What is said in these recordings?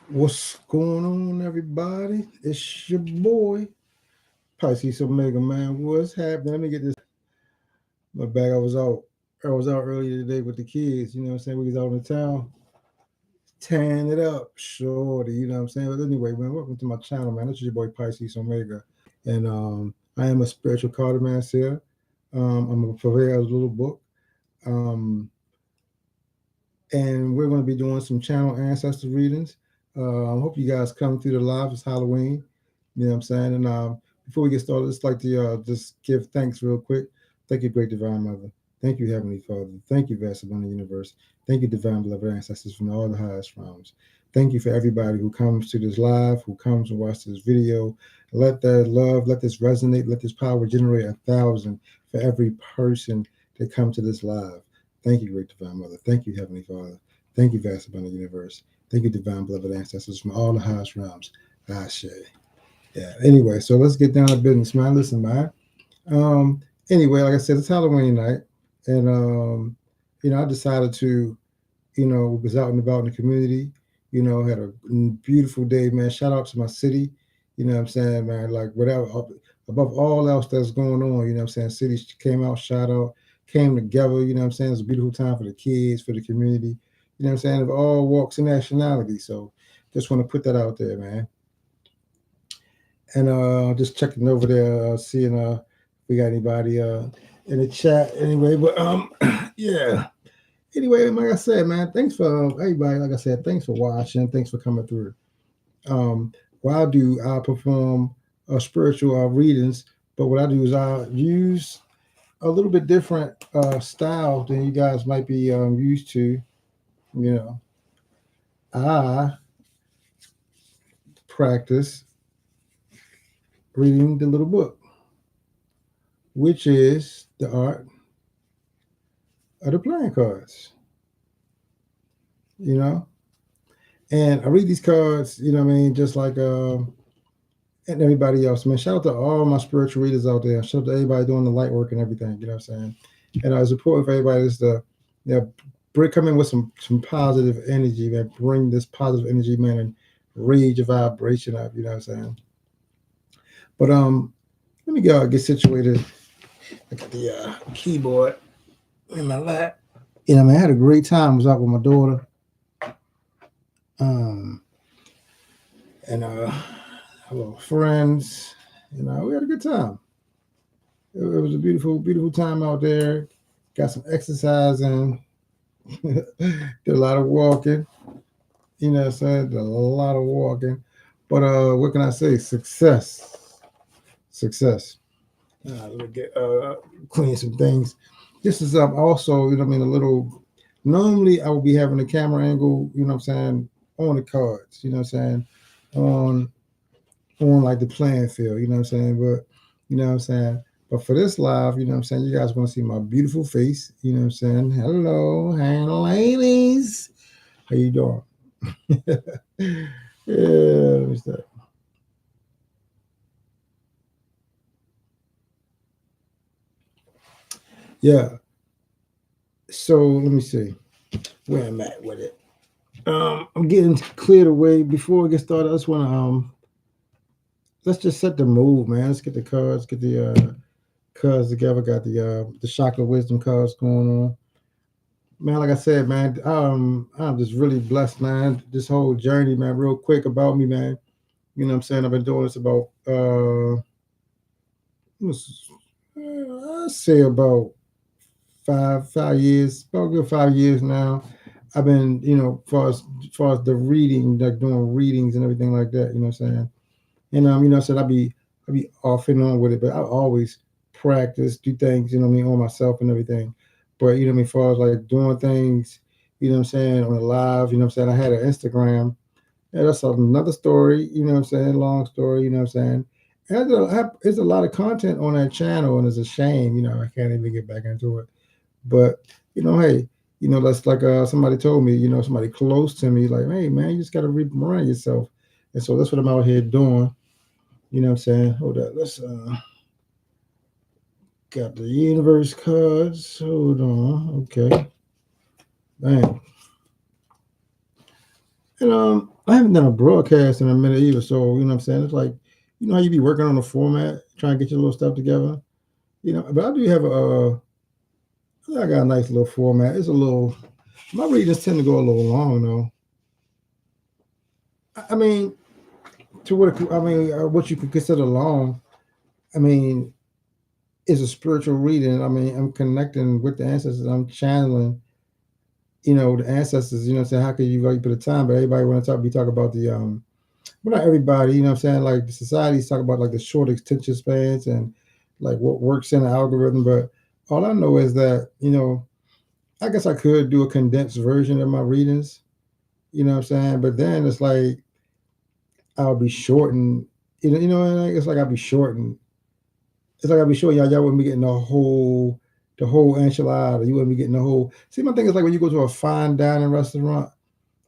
What's going on, everybody? It's your boy, PiscesOmega, man. What's happening? Let me get this. My bag. I was out earlier today with the kids. You know what I'm saying? We was out in town, tearing it up, shorty. You know what I'm saying? But anyway, man, welcome to my channel, man. This is your boy PiscesOmega, and I am a spiritual cartomancer. I'm a purveyor of the little book, um, and we're going to be doing some channel ancestor readings. I hope you guys come through the live. It's Halloween. You know what I'm saying? And before we get started, just like to just give thanks real quick. Thank you, Great Divine Mother. Thank you, Heavenly Father. Thank you, Vast Abundant Universe. Thank you, Divine Beloved Ancestors from all the highest realms. Thank you for everybody who comes to this live, who comes and watches this video. Let that love, let this resonate, let this power generate 1,000 for every person that come to this live. Thank you, Great Divine Mother. Thank you, Heavenly Father. Thank you, Vast Abundant Universe. Thank you, Divine Beloved Ancestors from all the highest realms. Ashe. Yeah. Anyway, so let's get down to business, man. Listen, man. Um, anyway, like I said, it's Halloween night, and I decided to, was out and about in the community. Had a beautiful day, man. Shout out to my city. You know what I'm saying, man? Like whatever, above all else that's going on, you know what I'm saying? City came out, shout out, came together. You know what I'm saying? It's a beautiful time for the kids, for the community. You know what I'm saying? Of all walks and nationalities. So just want to put that out there, man. And just checking over there, seeing if we got anybody in the chat anyway. But yeah. Anyway, like I said, man, thanks for everybody. Like I said, thanks for watching. Thanks for coming through. What I do, I perform spiritual readings, but what I do is I use a little bit different style than you guys might be used to. You know, I practice reading the little book, which is the art of the playing cards. You know, and I read these cards. You know what I mean? Just like and everybody else, man. Shout out to all my spiritual readers out there. Shout out to everybody doing the light work and everything. You know what I'm saying? And it's important for everybody just to, come in with some positive energy, man. Bring this positive energy, man, and raise your vibration up. You know what I'm saying? But let me go get situated. I got the keyboard in my lap. You know, man, I had a great time. I was out with my daughter. Um, and hello friends. We had a good time. It was a beautiful, beautiful time out there. Got some exercise in. Did a lot of walking. You know what I'm saying? Did a lot of walking. But what can I say? Success. Success. Let me get clean some things. This is also, a little normally I would be having the camera angle, you know what I'm saying, on the cards, you know what I'm saying, on like the playing field, you know what I'm saying? But you know what I'm saying? But for this live, you know what I'm saying, you guys want to see my beautiful face, you know what I'm saying? Hello, hey ladies. How you doing? Yeah, let me start. Yeah. So let me see where I'm at with it. I'm getting cleared away. Before we get started, I just want to let's just set the mood, man. Let's get the cards, get the cards together. Got the chocolate wisdom cards going on. Man, like I said, man, I'm just really blessed, man. This whole journey, man. Real quick about me, man. You know what I'm saying? I've been doing this about I'd say about 5 years, about good 5 years now. I've been, far as the reading, like doing readings and everything like that. You know what I'm saying? And I said I'd be off and on with it, but I always practice, do things, you know what I mean, on myself and everything. But you know what I mean, as far as like doing things, you know what I'm saying, on the live, you know what I'm saying. I had an Instagram. Yeah, that's another story, you know what I'm saying, long story, you know what I'm saying. And there's a lot of content on that channel, and it's a shame, I can't even get back into it. But hey, that's like somebody told me, somebody close to me, like, hey man, you just gotta remind yourself. And so that's what I'm out here doing. You know what I'm saying? Hold up. Let's got the universe cards. Hold on. Okay. Bang. And I haven't done a broadcast in a minute either. So you know what I'm saying? It's like, you know how you be working on a format, trying to get your little stuff together. You know, but I do have I got a nice little format. It's a little. My readings tend to go a little long though. I mean, what you could consider long. I mean, is a spiritual reading. I mean, I'm connecting with the ancestors. I'm channeling, the ancestors. You know what I'm saying? How could you really put a time? But everybody want to talk about the well, not everybody. You know what I'm saying? Like the societies talk about like the short attention spans and like what works in the algorithm. But all I know is that I guess I could do a condensed version of my readings. You know what I'm saying? But then it's like I'll be shortened. It's like I'll be shortened. It's like I'll be short. Y'all wouldn't be getting the whole enchilada. You wouldn't be getting the whole. See, my thing is like when you go to a fine dining restaurant.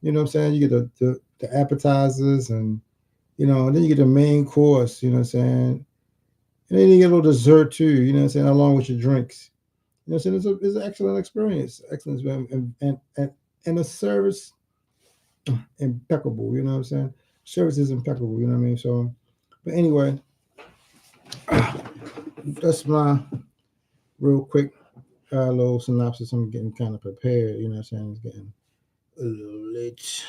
You know what I'm saying? You get the appetizers and then you get the main course. You know what I'm saying? And then you get a little dessert too. You know what I'm saying? Along with your drinks. You know what I'm saying? It's an excellent experience. Excellent, and the service impeccable. You know what I'm saying? Service is impeccable. You know what I mean? So, but anyway, that's my real quick little synopsis. I'm getting kind of prepared. You know what I'm saying? It's getting a little late.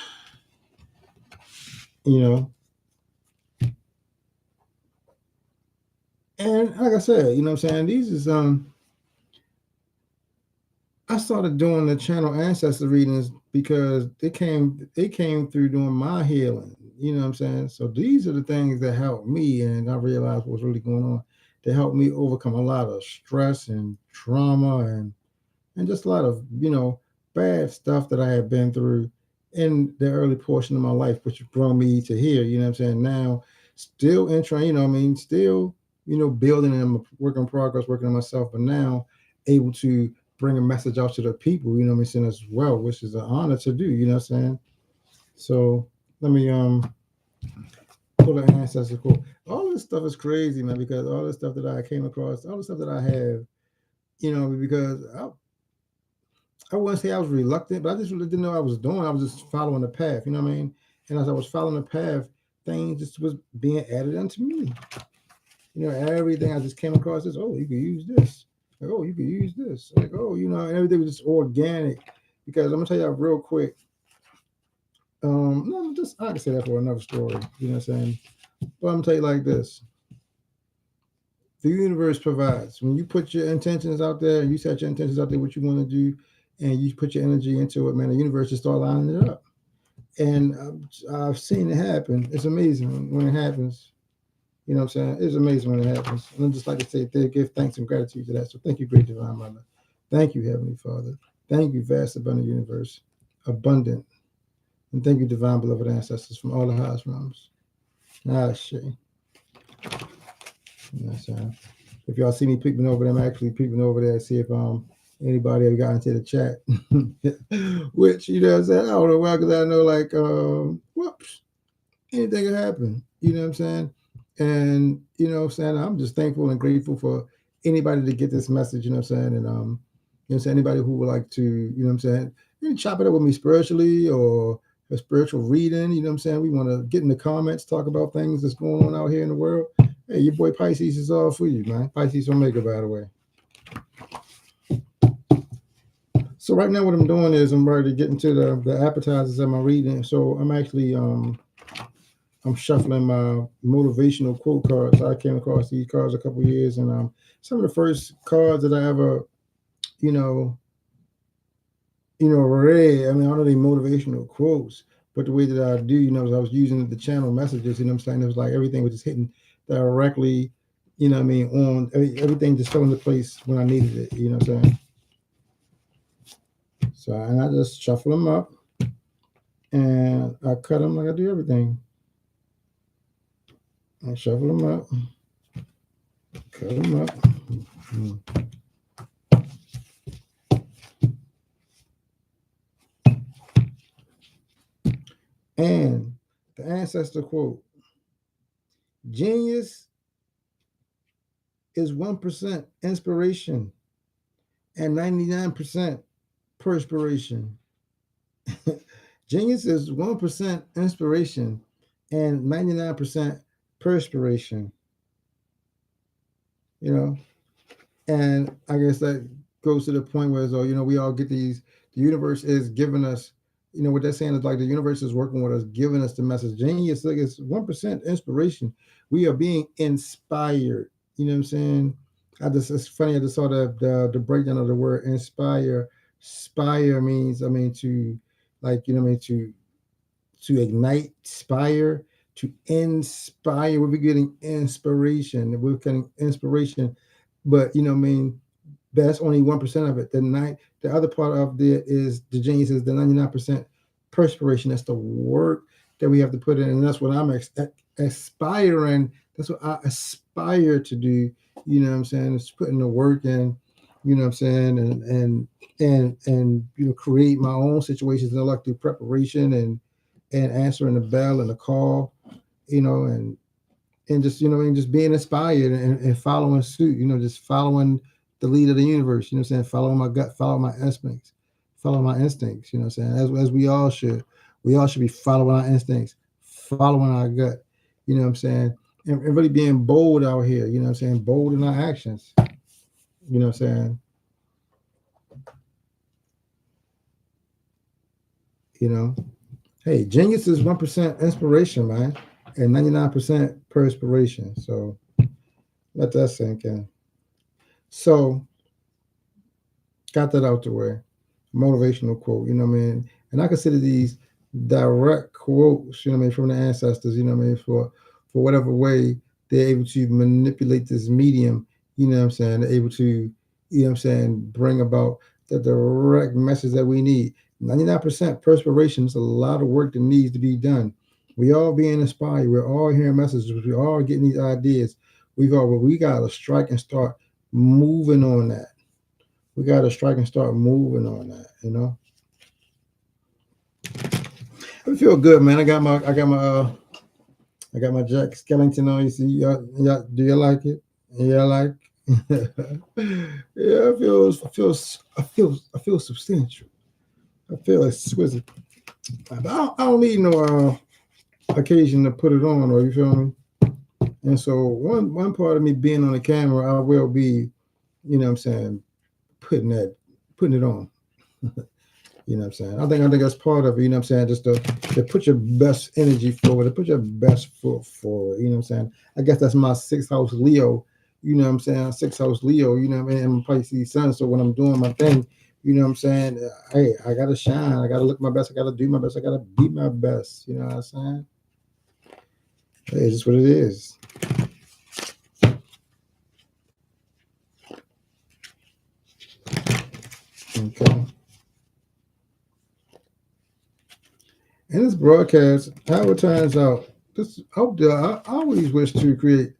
You know, and like I said, you know what I'm saying? These is I started doing the channel ancestor readings because they came through doing my healing. You know what I'm saying? So these are the things that helped me, and I realized what's really going on. They helped me overcome a lot of stress and trauma and just a lot of bad stuff that I had been through in the early portion of my life, which brought me to here. You know what I'm saying? Now, still in train. You know what I mean? Still building and I'm a work in progress, working on myself, but now able to bring a message out to the people. You know what I'm saying as well, which is an honor to do. You know what I'm saying? So let me pull the ancestor quote. All this stuff is crazy, man, because all the stuff that I came across, all the stuff that I have, because I wouldn't say I was reluctant, but I just really didn't know what I was doing. I was just following the path, you know what I mean? And as I was following the path, things just was being added unto me. Everything I just came across is, oh, you could use this. Like, oh, you could use this. Like, oh, and everything was just organic. Because I'm gonna tell you real quick. No, just I can say that for another story. You know what I'm saying? But I'm gonna tell you like this: the universe provides. When you put your intentions out there, and you set your intentions out there, what you want to do, and you put your energy into it, man, the universe just start lining it up. And I've seen it happen. It's amazing when it happens. You know what I'm saying? It's amazing when it happens. And I'm just like to say, give thanks and gratitude to that. So thank you, great divine mother. Thank you, Heavenly Father. Thank you, vast, abundant universe, abundant. And thank you, divine beloved ancestors from all the highest realms. Ah, shit. You know what I'm saying? If y'all see me peeping over there, I'm actually peeping over there to see if anybody ever got into the chat. Which, you know what I'm saying? I don't know why, because I know like whoops, anything can happen. You know what I'm saying? And you know what I'm saying? I'm just thankful and grateful for anybody to get this message, you know what I'm saying? And what I'm saying, anybody who would like to, you know what I'm saying, you can chop it up with me spiritually or a spiritual reading, you know what I'm saying? We want to get in the comments, talk about things that's going on out here in the world. Hey, your boy Pisces is all for you, man. Pisces Omega, by the way. So right now what I'm doing is I'm ready to get into the appetizers of my reading. So I'm actually I'm shuffling my motivational quote cards. I came across these cards a couple years, and some of the first cards that I ever, you know, read. I mean, I don't know the motivational quotes, but the way that I do, I was using the channel messages. You know, what I'm saying it was like everything was just hitting directly. You know, what I mean, on everything just fell into place when I needed it. You know what I'm saying? So, and I just shuffle them up, and I cut them like I do everything. I shuffle them up, cut them up. And the ancestor quote: genius is 1% inspiration and 99% perspiration. Genius is 1% inspiration and 99% perspiration. You know, and I guess that goes to the point where, so, we all get these. The universe is giving us, what they're saying is like the universe is working with us, giving us the message. Genius, like, it's 1% inspiration. We are being inspired. You know what I'm saying? It's funny. I just saw the breakdown of the word inspire. Spire means, to, like, to ignite, inspire, to inspire. We're getting inspiration. We're getting inspiration, but that's only 1% of it. The other part of the genius is the 99% perspiration. That's the work that we have to put in, and that's what I'm aspiring. That's what I aspire to do. You know what I'm saying? It's putting the work in. You know what I'm saying? And create my own situations. I like through preparation and answering the bell and the call. And just and just being inspired and following suit, just following the lead of the universe, what I'm saying, following my gut, follow my instincts, you know what I'm saying, as we all should be following our instincts, following our gut, what I'm saying, and really being bold out here, what I'm saying, bold in our actions, what I'm saying, hey, genius is 1% inspiration, man, and 99% perspiration. So let that sink in. So got that out the way. Motivational quote, And I consider these direct quotes, from the ancestors, for whatever way they're able to manipulate this medium, They're able to, bring about the direct message that we need. 99% perspiration is a lot of work that needs to be done. We all being inspired. We're all hearing messages. We're all getting these ideas. We got to strike and start moving on that. We got to strike and start moving on that. I feel good, man. I got my Jack Skellington on. You see, y'all, do you like it? Yeah, like. Yeah, I feel substantial. I feel exquisite. I don't need no occasion to put it on, or you feel me? And so one part of me being on the camera, I will be, what I'm saying, putting it on. You know what I'm saying? I think that's part of it, what I'm saying, just to put your best energy forward, to put your best foot forward, what I'm saying? I guess that's my sixth house Leo, what I'm saying? Sixth house Leo, what I mean? I'm Pisces sun. So when I'm doing my thing, what I'm saying? Hey, I gotta shine, I gotta look my best, I gotta do my best, I gotta be my best, you know what I'm saying? Hey, it's just what it is. Okay. In this broadcast, how it turns out, I always wish to create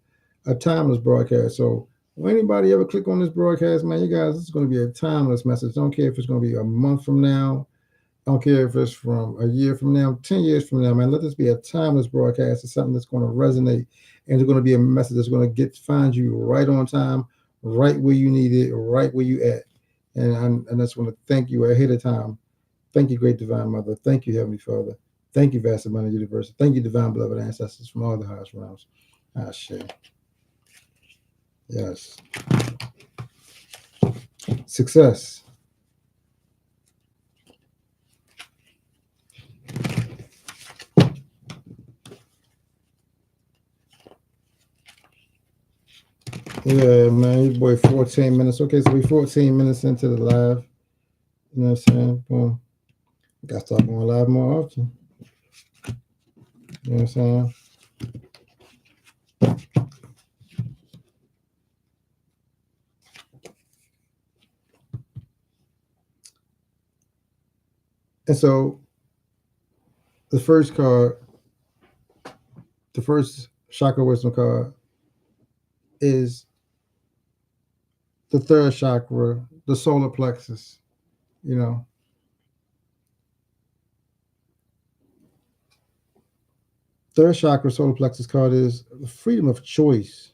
a timeless broadcast. So when anybody ever click on this broadcast, man, you guys, this is going to be a timeless message. I don't care if it's going to be a month from now. I don't care if it's from a year from now, 10 years from now, man. Let this be a timeless broadcast. It's something that's going to resonate, and it's going to be a message that's going to find you right on time, right where you need it, right where you at. And I just want to thank you ahead of time. Thank you, great divine mother. Thank you, Heavenly Father. Thank you, vast amount of universe. Thank you, divine beloved ancestors from all the highest realms. Ashe. Yes. Success. Yeah, man, your boy 14 minutes. Okay, so we 14 minutes into the live. You know what I'm saying? Boom. Got to start going live more often. You know what I'm saying? And so the first card, the first chakra wisdom card is the third chakra, the solar plexus. Third chakra, solar plexus card is the freedom of choice.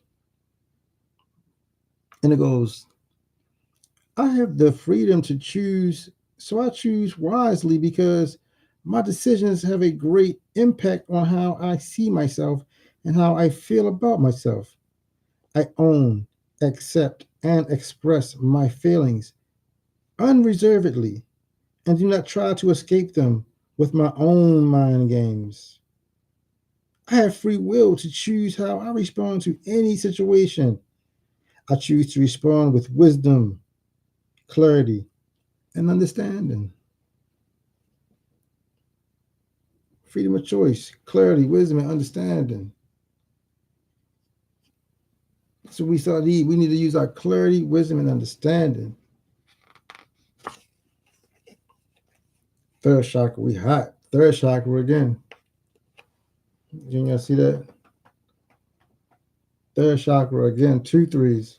And it goes, I have the freedom to choose, so I choose wisely because My decisions have a great impact on how I see myself and how I feel about myself. I own, accept, and express my feelings unreservedly and do not try to escape them with my own mind games. I have free will to choose how I respond to any situation. I choose to respond with wisdom, clarity, and understanding. Freedom of choice, clarity, wisdom, and understanding. So we need to use our clarity, wisdom, and understanding. Third chakra, we hot. Third chakra again. Can y'all see that? Third chakra again, 2 3s.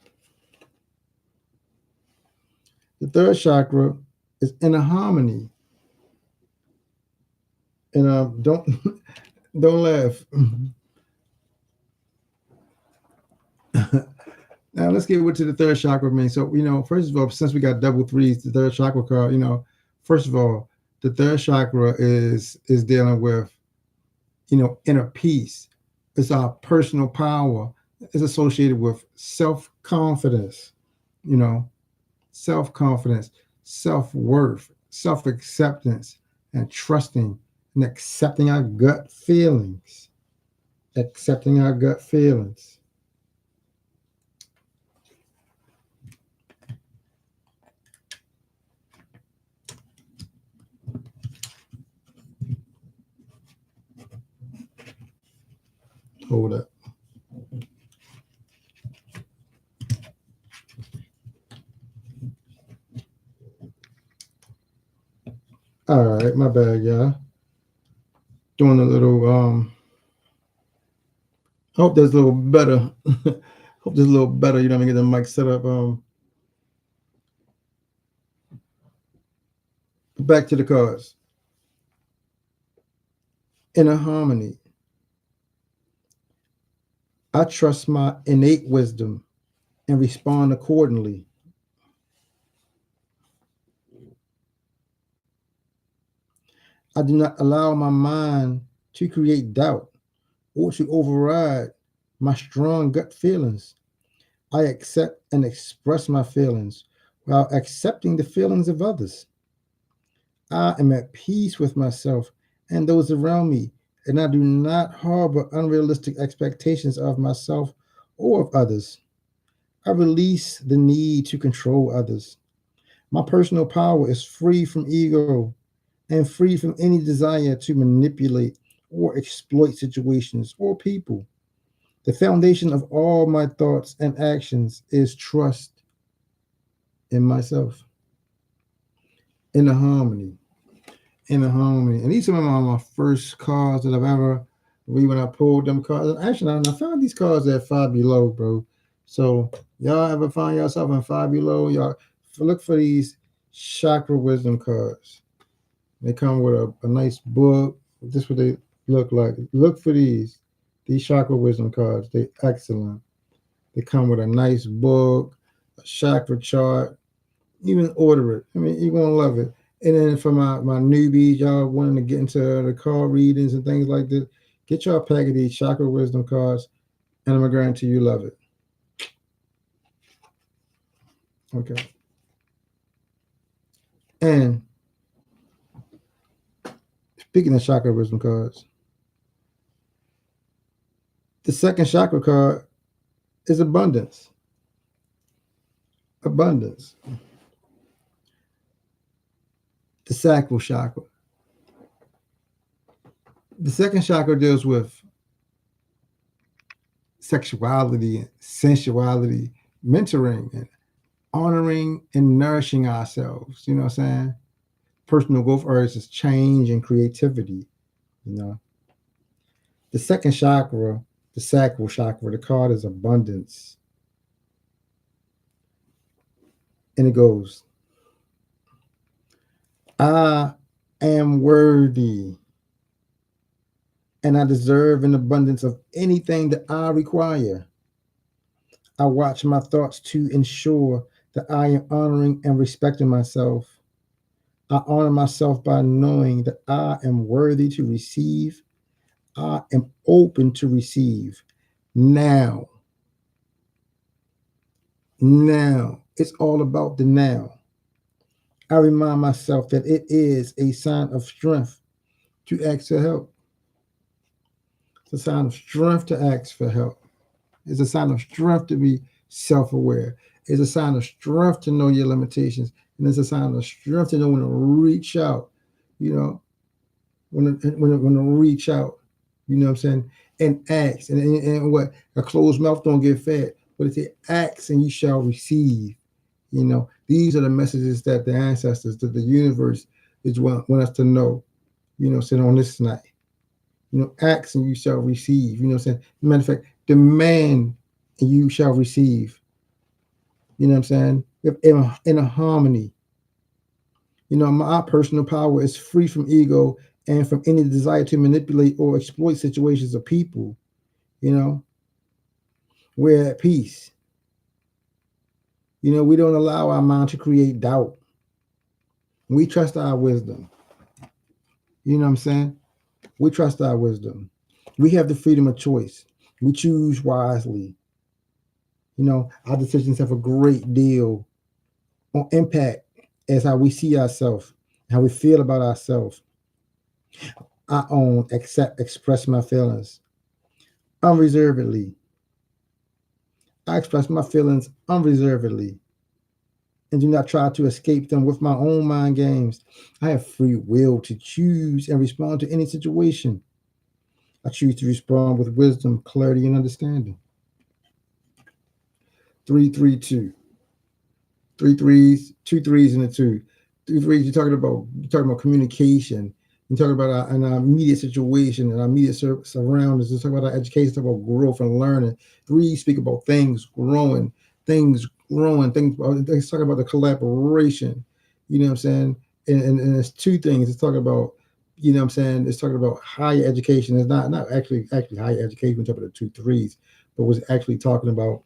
The third chakra is inner harmony. And don't don't laugh. Now let's get to the third chakra, man. So first of all, since we got double threes, the third chakra card, first of all, the third chakra is dealing with, inner peace. It's our personal power. It's associated with self-confidence, self-confidence, self-worth, self-acceptance, and trusting and accepting our gut feelings. Accepting our gut feelings. Hold up. All right, my bad, y'all. Doing a little hope there's a little better. Hope there's a little better. Get the mic set up. Back to the cards. Inner harmony. I trust my innate wisdom and respond accordingly. I do not allow my mind to create doubt or to override my strong gut feelings. I accept and express my feelings while accepting the feelings of others. I am at peace with myself and those around me, and I do not harbor unrealistic expectations of myself or of others. I release the need to control others. My personal power is free from ego and free from any desire to manipulate or exploit situations or people. The foundation of all my thoughts and actions is trust in myself. Inner harmony. Inner harmony. And these are my first cards that I've ever read when I pulled them cards. Actually, I found these cards at Five Below, bro. So y'all ever find yourself in Five Below? Y'all look for these chakra wisdom cards. They come with a nice book. This is what they look like. Look for these chakra wisdom cards. They're excellent. They come with a nice book, a chakra chart. Even order it. I mean, you're gonna love it. And then for my newbies, y'all wanting to get into the card readings and things like this, get y'all a pack of these chakra wisdom cards, and I'm gonna guarantee you love it. Okay. And speaking of chakra wisdom cards, the second chakra card is abundance. Abundance. The sacral chakra. The second chakra deals with sexuality and sensuality, mentoring and honoring and nourishing ourselves. You know what I'm saying? Personal growth areas is change and creativity. The second chakra, the sacral chakra, the card is abundance. And it goes, I am worthy and I deserve an abundance of anything that I require. I watch my thoughts to ensure that I am honoring and respecting myself. I honor myself by knowing that I am worthy to receive. I am open to receive. Now, now, it's all about the now. I remind myself that it is a sign of strength to ask for help. It's a sign of strength to ask for help. It's a sign of strength to be self aware. It's a sign of strength to know your limitations. And it's a sign of strength to know when to reach out, you know, when to reach out, you know what I'm saying, and ask. And what? A closed mouth don't get fed. But it says, ask and you shall receive. You know, these are the messages that the ancestors, that the universe is want us to know, you know, sitting on this night. You know, ask and you shall receive. You know what I'm saying? Matter of fact, demand and you shall receive. You know what I'm saying? In a harmony. You know, my personal power is free from ego and from any desire to manipulate or exploit situations or people. You know, we're at peace. You know, we don't allow our mind to create doubt. We trust our wisdom. You know what I'm saying? We trust our wisdom. We have the freedom of choice. We choose wisely. You know, our decisions have a great deal on impact as how we see ourselves, how we feel about ourselves. I own, accept, express my feelings unreservedly. I express my feelings unreservedly and do not try to escape them with my own mind games. I have free will to choose and respond to any situation. I choose to respond with wisdom, clarity, and understanding. 332. Three threes, two threes, and a two. Three threes. You're talking about communication. You're talking about an immediate situation and our immediate surroundings. You're talking about our education. Talk about growth and learning. Threes speak about things growing, things. They talk about the collaboration. You know what I'm saying? And it's two things. It's talking about, you know what I'm saying. It's talking about higher education. It's not actually higher education. We're talking about the two threes, but was actually talking about,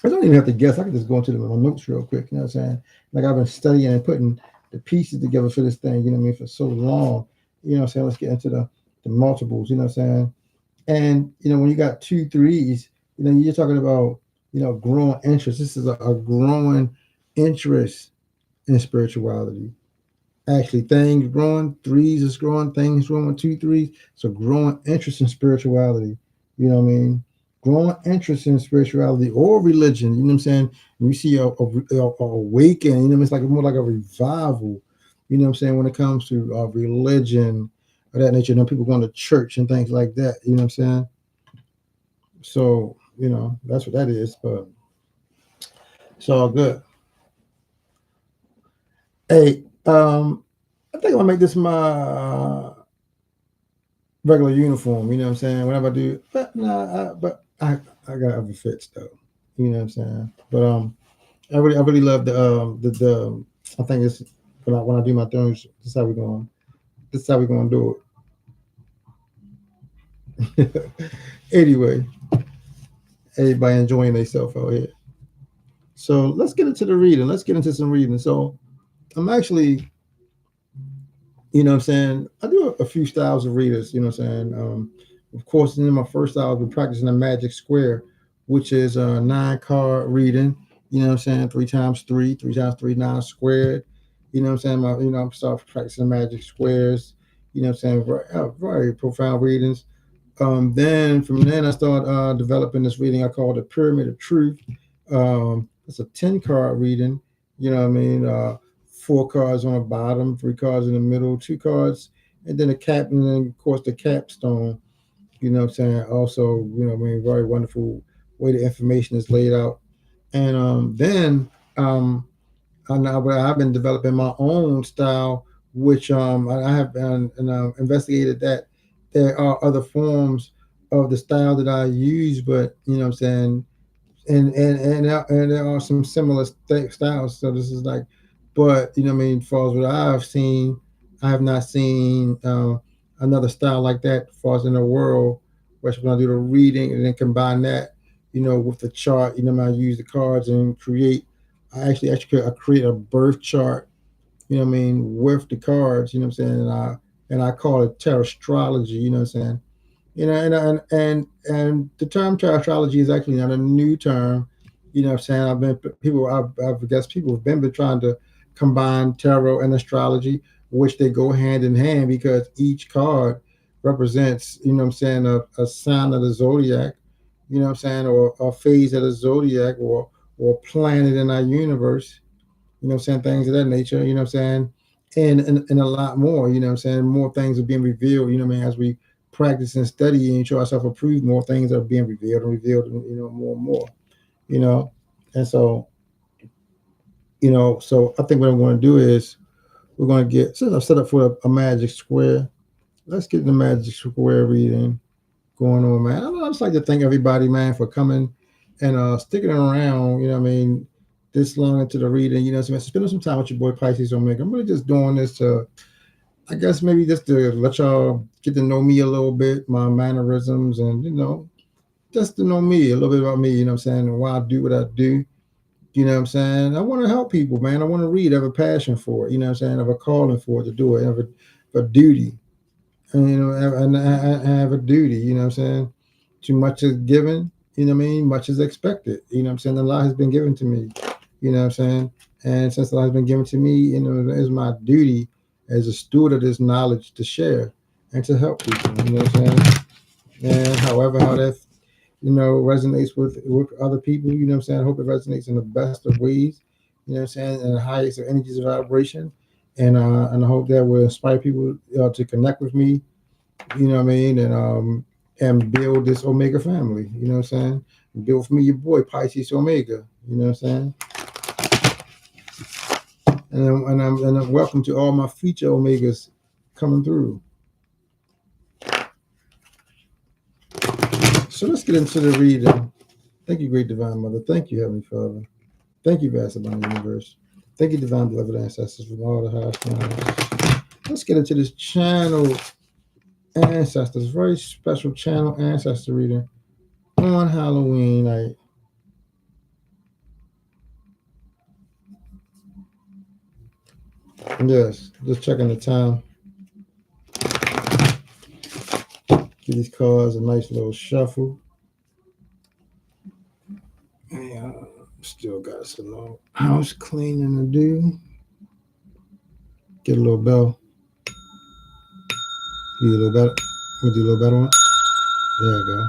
I don't even have to guess. I can just go into my notes real quick. You know what I'm saying? Like I've been studying and putting the pieces together for this thing, you know what I mean, for so long. You know what I'm saying? Let's get into the multiples, you know what I'm saying? And, you know, when you got two threes, you know, you're talking about, you know, growing interest. This is a growing interest in spirituality. Actually, things growing, threes is growing, things growing, two threes. So growing interest in spirituality. You know what I mean? Growing interest in spirituality or religion. You know what I'm saying? And you see a awakening. You know, it's like more like a revival. You know what I'm saying? When it comes to religion or that nature, you know, people going to church and things like that. You know what I'm saying? So you know that's what that is. But it's all good. Hey, I think I'm gonna make this my regular uniform. You know what I'm saying? Whenever I do, but nah, I got other fits though. You know what I'm saying? But I really love the I think it's when I do my things. This is how we going. This is how we gonna do it. Anyway, everybody enjoying themselves out here. So let's get into the reading. Let's get into some reading. So I'm actually, you know what I'm saying, I do a few styles of readers, you know what I'm saying. Of course, in my first style, I've been practicing the magic square, which is a 9 card reading, you know what I'm saying, three times three, nine squared. You know what I'm saying? I'm start practicing magic squares, you know what I'm saying, very profound readings. Then from then I started developing this reading I call the Pyramid of Truth. It's a 10 card reading. You know what I mean? 4 cards on the bottom, 3 cards in the middle, 2 cards, and then and then of course the capstone. You know what I'm saying? Also, you know what I mean, very wonderful way the information is laid out. And then I've been developing my own style, which I have been and investigated that there are other forms of the style that I use, but you know what I'm saying, and there are some similar styles. So this is like, but you know what I mean. As far as what I've seen, I have not seen another style like that. As far as in the world, where when I do the reading and then combine that, you know, with the chart. You know, I use the cards and create. I create a birth chart you know what I mean, with the cards, you know what I'm saying, and I call it astrology, you know what I'm saying. You know, and the term astrology is actually not a new term. You know what I'm saying? I guess people have been trying to combine tarot and astrology, which they go hand in hand because each card represents, you know what I'm saying, a sign of the zodiac, you know what I'm saying, or a phase of the zodiac, or planet in our universe, you know what I'm saying, things of that nature, you know what I'm saying, and a lot more, you know what I'm saying, more things are being revealed, you know what I mean, as we practice and study and show ourselves approved, more things are being revealed, you know, more and more, you know, and so, you know, so I think what I'm going to do is we're going to get, since I've set up for a magic square, let's get the magic square reading going on, man. I just like to thank everybody, man, for coming and sticking around, you know what I mean, this long into the reading, you know, so spending some time with your boy Pisces Omega. I'm really just doing this to, I guess maybe just to let y'all get to know me a little bit, my mannerisms, and, you know, just to know me, a little bit about me, you know what I'm saying, and why I do what I do. You know what I'm saying? I want to help people, man. I want to read. I have a passion for it. You know what I'm saying? I have a calling for it to do it. I have a duty. And, you know, I have a duty. You know what I'm saying? Too much is given. You know what I mean? Much is expected. You know what I'm saying? A lot has been given to me. You know what I'm saying? And since a lot has been given to me, you know, it's my duty as a steward of this knowledge to share and to help people. You know what I'm saying? And however, how that, you know, resonates with other people. You know what I'm saying? I hope it resonates in the best of ways. You know what I'm saying? And the highest of energies of vibration. And I hope that will inspire people to connect with me. You know what I mean? And build this Omega family. You know what I'm saying? Build for me your boy Pisces Omega. You know what I'm saying? And I'm welcome to all my future Omegas coming through. So let's get into the reading. Thank you, Great Divine Mother. Thank you, Heavenly Father. Thank you, vast abundant universe. Thank you, divine beloved ancestors from all the highest planets. Let's get into this channel ancestors, very special channel ancestor reading on Halloween night. Yes, just checking the time. Give these cards a nice little shuffle. Yeah, still got some little house cleaning to do. Get a little bell. Do a little better. We do a little better one. There you go.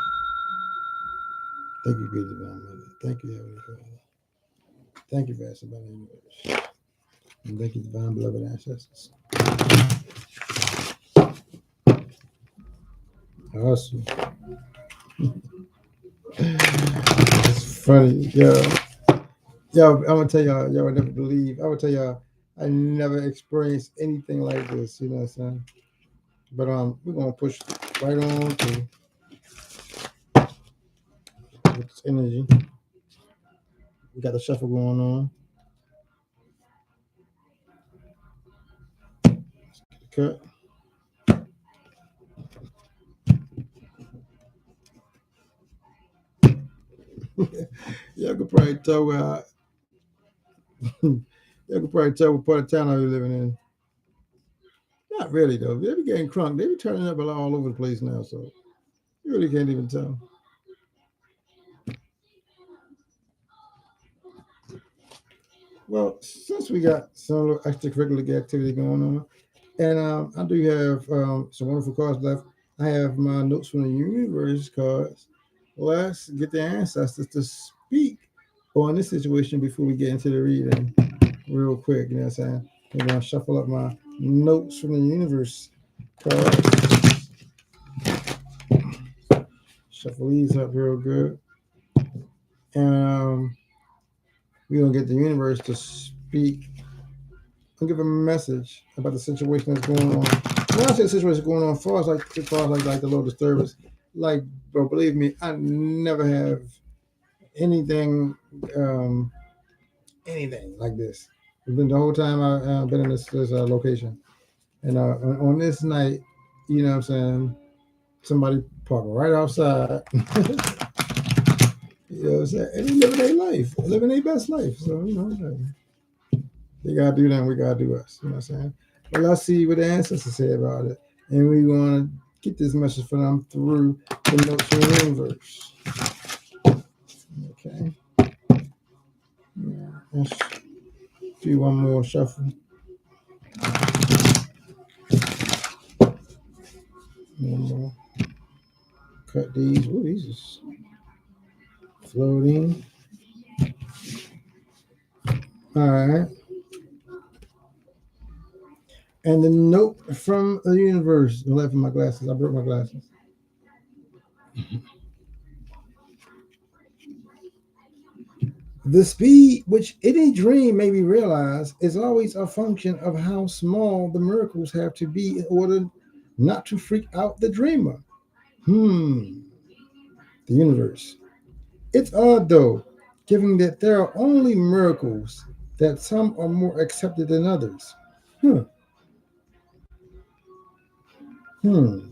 Thank you, great divine mother. Thank you, Heavenly Father. Thank you, vast abundant universe. And thank you, divine beloved ancestors. Awesome. It's funny, yo. I'm gonna tell y'all would never believe. I would tell y'all I never experienced anything like this. You know what I'm saying? But we're gonna push right on to with this energy. We got the shuffle going on. Cut. Y'all could probably tell where y'all could probably tell what part of town I be living in. Not really though. They be getting crunk. They be turning up all over the place now, so you really can't even tell. Well, since we got some little extracurricular activity going on, and I do have some wonderful cards left. I have my notes from the universe cards. Let's get the ancestors to speak on this situation before we get into the reading real quick. You know what I'm saying? I'm going to shuffle up my notes from the universe cards. Shuffle these up real good. And we're going to get the universe to speak and give a message about the situation that's going on. When I say the situation is going on, far as like the low disturbance, like, bro, believe me, I never have anything anything like this. It's been the whole time I've been in this location, and on this night, you know what I'm saying, somebody parked right outside. You know what I'm saying, and they living their life, living their best life. So you know. They gotta do them. We gotta do us. You know what I'm saying? But let's see what the ancestors say about it, and we want to get this message for them through the notes from the universe. Okay. Yeah. Let's do one more shuffle. One more. Cut these. Ooh, these is floating. All right. And the note from the universe. I left my glasses. I broke my glasses. The speed which any dream may be realized is always a function of how small the miracles have to be in order not to freak out the dreamer. The universe. It's odd though, given that there are only miracles, that some are more accepted than others. Hmm. Hmm.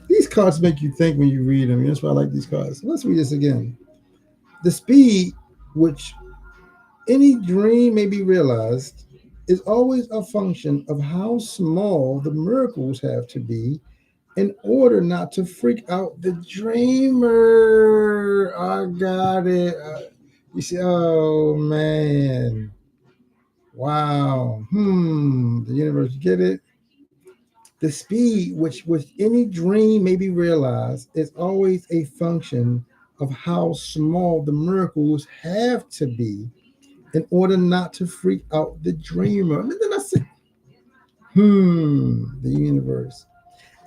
These cards make you think when you read them. That's why I like these cards. Let's read this again. The speed which any dream may be realized is always a function of how small the miracles have to be in order not to freak out the dreamer. I got it. You see, oh man. Wow. The universe, get it? The speed which any dream may be realized is always a function of how small the miracles have to be in order not to freak out the dreamer. And then I said, the universe.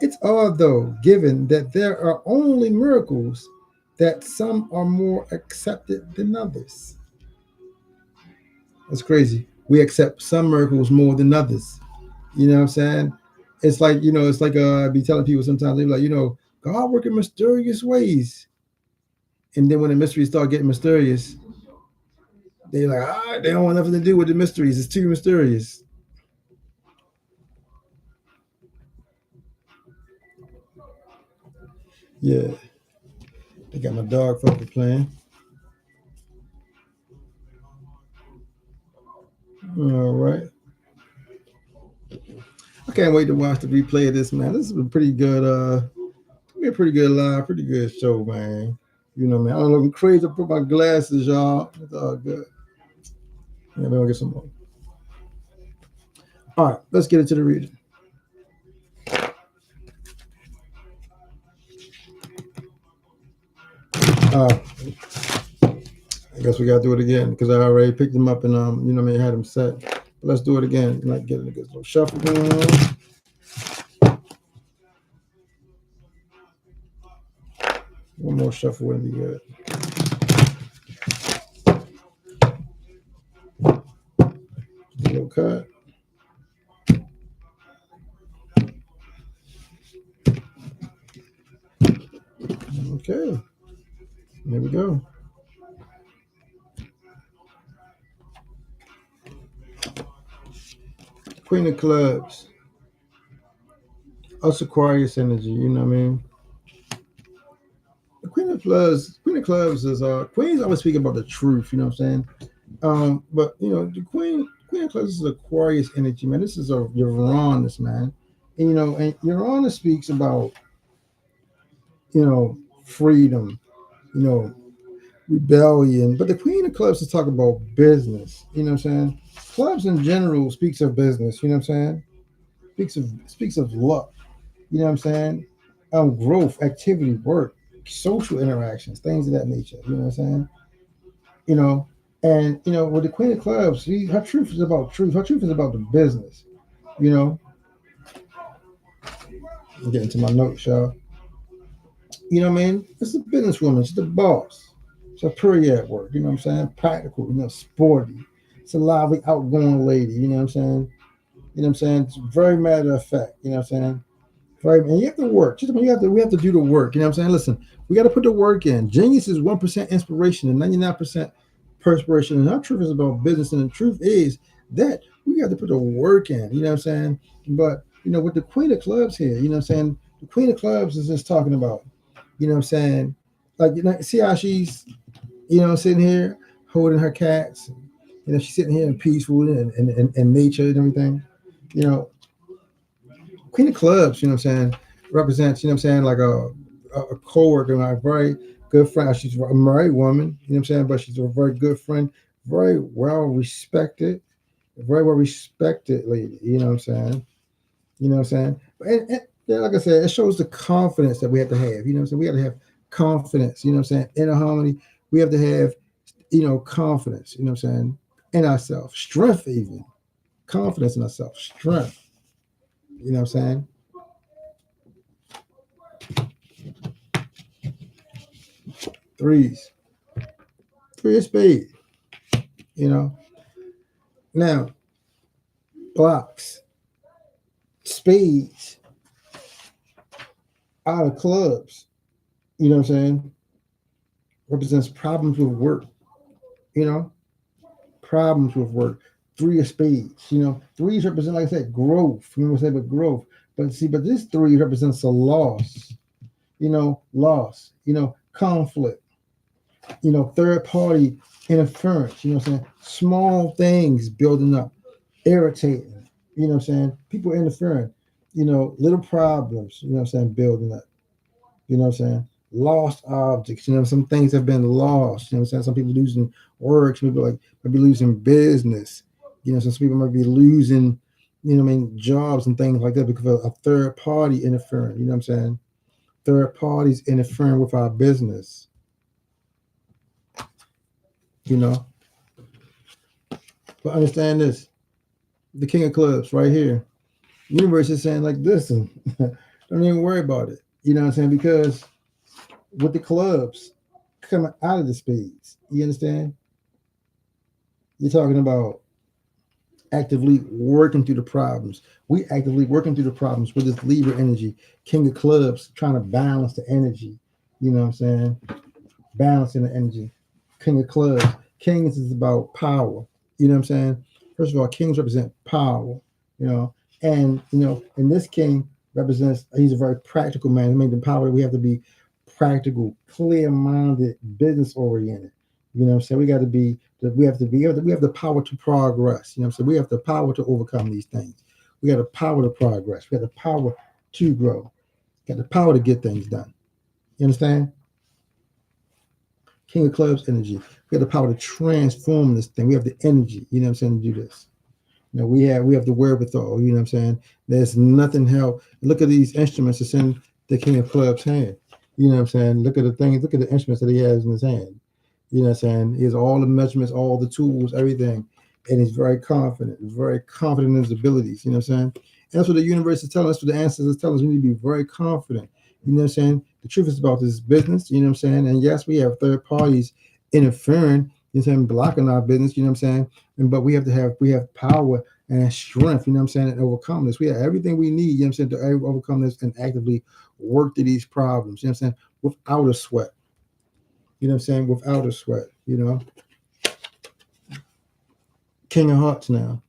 It's odd though, given that there are only miracles, that some are more accepted than others. That's crazy. We accept some miracles more than others. You know what I'm saying? It's like, it's like I be telling people sometimes, they be like, God work in mysterious ways. And then when the mysteries start getting mysterious, they're like, they don't want nothing to do with the mysteries. It's too mysterious. Yeah. They got my dog fucking playing. All right. I can't wait to watch the replay of this, man. This is a pretty good, be a pretty good live, pretty good show, man. Man. I don't know. I'm crazy. I put my glasses, y'all. It's all good. Yeah, we'll get some more. All right, let's get into the reading. I guess we gotta do it again because I already picked them up and had them set. But let's do it again. Like get a good little shuffle going on. One more shuffle would be good. A little cut. Okay. There we go. Queen of Clubs. Us Aquarius energy, you know what I mean? The Queen of Clubs is Queens always speak about the truth, you know what I'm saying? But the Queen of Clubs is Aquarius energy, man. This is a Uranus, man. And Uranus speaks about freedom, you know, rebellion. But the Queen of Clubs is talking about business. You know what I'm saying? Clubs in general speaks of business. You know what I'm saying? Speaks of luck. You know what I'm saying? Growth, activity, work, social interactions, things of that nature. You know what I'm saying? You know, and with the Queen of Clubs, her truth is about truth. Her truth is about the business. You know, I'm getting to my notes, y'all. You know what I mean? It's a businesswoman. She's the boss. She's a period at work. You know what I'm saying? Practical. Sporty. It's a lively, outgoing lady. You know what I'm saying? You know what I'm saying? It's very matter of fact. You know what I'm saying? Very, and you have to work. We have to do the work. You know what I'm saying? Listen, we got to put the work in. Genius is 1% inspiration and 99% perspiration. And our truth is about business. And the truth is that we got to put the work in. You know what I'm saying? But with the Queen of Clubs here, you know what I'm saying? The Queen of Clubs is just talking about, you know what I'm saying? Like, see how she's, sitting here holding her cats, she's sitting here and peaceful and nature and everything. You know, Queen of Clubs, represents, like a co-worker, like a very good friend. She's a married woman, but she's a very good friend, very well respected, very well respected lady. You know what I'm saying? You know what I'm saying? And yeah, like I said, it shows the confidence that we have to have. You know what I'm saying? We have to have confidence. You know what I'm saying? Inner harmony. We have to have, confidence. You know what I'm saying? In ourselves, strength, even confidence in ourselves, strength. You know what I'm saying? Threes, three of spades. You know. Now, blocks, spades, out of clubs. You know what I'm saying? Represents problems with work. You know, problems with work. Three of spades. Threes represent, like I said, growth. Remember I said, but growth. But this three represents a loss. Loss. Conflict. Third party interference. You know what I'm saying? Small things building up, irritating. You know what I'm saying? People interfering. Little problems. You know what I'm saying? Building up. You know what I'm saying? Lost objects. Some things have been lost. You know what I'm saying? Some people losing work. Some people might be losing business. Some people might be losing, jobs and things like that because of a third party interfering. You know what I'm saying? Third parties interfering with our business. But understand this: the King of Clubs right here. Universe is saying like, listen, don't even worry about it. You know what I'm saying? Because with the clubs coming out of the spades, you understand? You're talking about actively working through the problems. We actively working through the problems with this Libra energy, King of Clubs, trying to balance the energy. You know what I'm saying? Balancing the energy. King of Clubs. Kings is about power. You know what I'm saying? First of all, kings represent power. And and this king represents, he's a very practical man. I mean, the power, we have to be practical, clear-minded, business-oriented. You know what I'm saying? We have the power to progress. You know what I'm saying? We have the power to overcome these things. We got the power to progress. We have the power to grow. We got the power to get things done. You understand? King of Clubs energy. We have the power to transform this thing. We have the energy, you know what I'm saying, to do this. We have the wherewithal, you know what I'm saying? There's nothing help. Look at these instruments that's in the King of Clubs hand. You know what I'm saying? Look at the things, look at the instruments that he has in his hand. You know what I'm saying? He has all the measurements, all the tools, everything. And he's very confident in his abilities, you know what I'm saying? And that's what the universe is telling us, what the ancestors tell us. We need to be very confident. You know what I'm saying? The truth is about this business, you know what I'm saying? And yes, we have third parties interfering, you know what I'm saying, blocking our business, you know what I'm saying? But we have power and strength, you know what I'm saying, and overcome this. We have everything we need, you know what I'm saying, to overcome this and actively work through these problems, you know what I'm saying, without a sweat. You know what I'm saying? Without a sweat, King of Hearts now.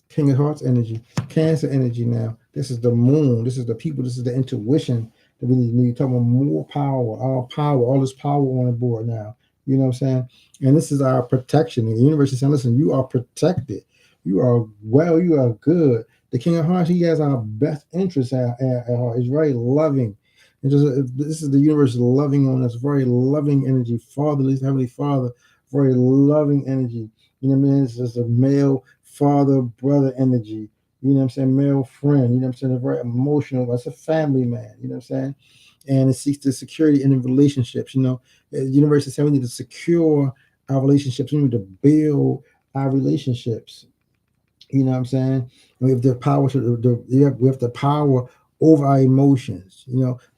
King of Hearts energy. Cancer energy now. This is the moon. This is the people. This is the intuition that we need. Talking about more power, all this power on the board now. You know what I'm saying? And this is our protection. And the universe is saying, listen, you are protected. You are well, you are good. The King of Hearts, he has our best interests at heart. He's very loving. And this is the universe loving on us, very loving energy. Fatherly, Heavenly Father, very loving energy. You know what I mean? It's just a male father, brother energy. You know what I'm saying? Male friend. You know what I'm saying? It's very emotional. That's a family man. You know what I'm saying? And it seeks the security in the relationships. The universe is saying we need to secure our relationships. We need to build our relationships. You know what I'm saying? We have the power we have the power over our emotions.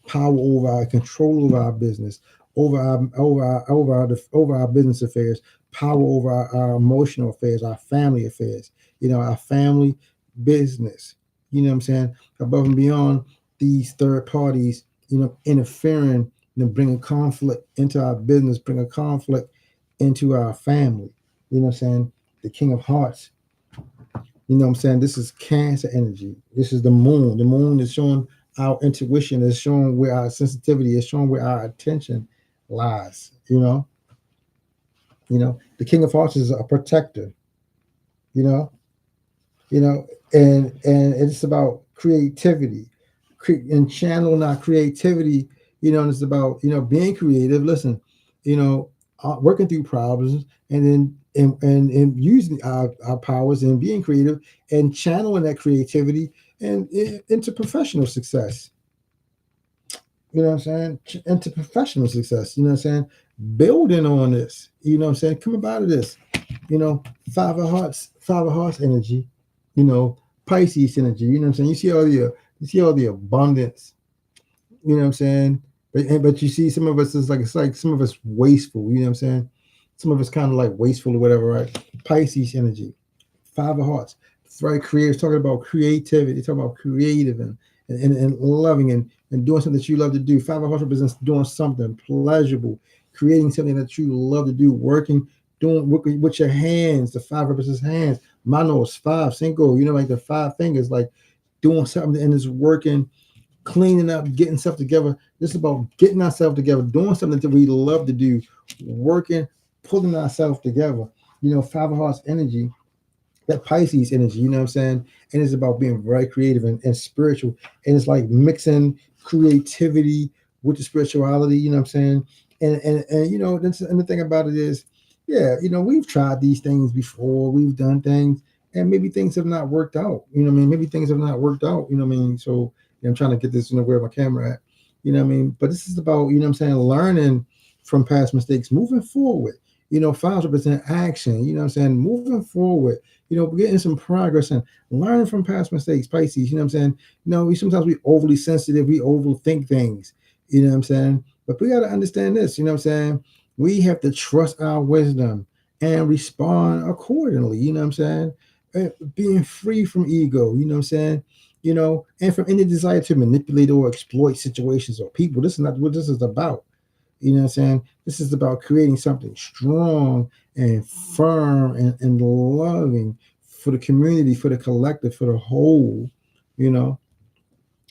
Power over our control over our business, over our business affairs, power over our emotional affairs, our family affairs. Our family business. You know what I'm saying? Above and beyond these third parties, interfering, bringing conflict into our business, bringing conflict into our family. You know what I'm saying? The King of Hearts. You know what I'm saying? This is Cancer energy. This is the moon. The moon is showing our intuition, is showing where our sensitivity is, showing where our attention lies. The King of Hearts is a protector. You know, you know, and it's about creativity, and channeling our creativity. And it's about being creative. Listen, you know, working through problems, and then and using our powers and being creative and channeling that creativity and into professional success. You know what I'm saying? Into professional success. You know what I'm saying? Building on this. You know what I'm saying? Come about of this. You know, Five of Hearts energy. You know, Pisces energy. You know what I'm saying? You see all the abundance. You know what I'm saying? But you see, some of us is like, it's like some of us wasteful. You know what I'm saying? Some of us kind of like wasteful or whatever, right? Pisces energy. Five of Hearts. It's very creative. It's talking about creativity. It's talking about creative and loving and doing something that you love to do. Five of Hearts represents doing something pleasurable, creating something that you love to do, doing work with your hands. The five represents hands. Manos, five, cinco. Like the five fingers, like doing something and it's working, cleaning up, getting stuff together. This is about getting ourselves together, doing something that we love to do, working, pulling ourselves together. Five of Hearts energy, that Pisces energy, you know what I'm saying? And it's about being very creative and spiritual. And it's like mixing creativity with the spirituality, you know what I'm saying? And the thing about it is, yeah, we've tried these things before, we've done things, and maybe things have not worked out. You know what I mean? Maybe things have not worked out, you know what I mean? So I'm trying to get this, where my camera at. You know what I mean? But this is about, you know what I'm saying, learning from past mistakes, moving forward. Files represent action, you know what I'm saying? Moving forward, getting some progress and learning from past mistakes, Pisces, you know what I'm saying? We overly sensitive, we overthink things, you know what I'm saying? But we got to understand this, you know what I'm saying? We have to trust our wisdom and respond accordingly, you know what I'm saying? Being free from ego, you know what I'm saying? And from any desire to manipulate or exploit situations or people. This is not what this is about. You know what I'm saying? This is about creating something strong and firm and loving for the community, for the collective, for the whole, you know,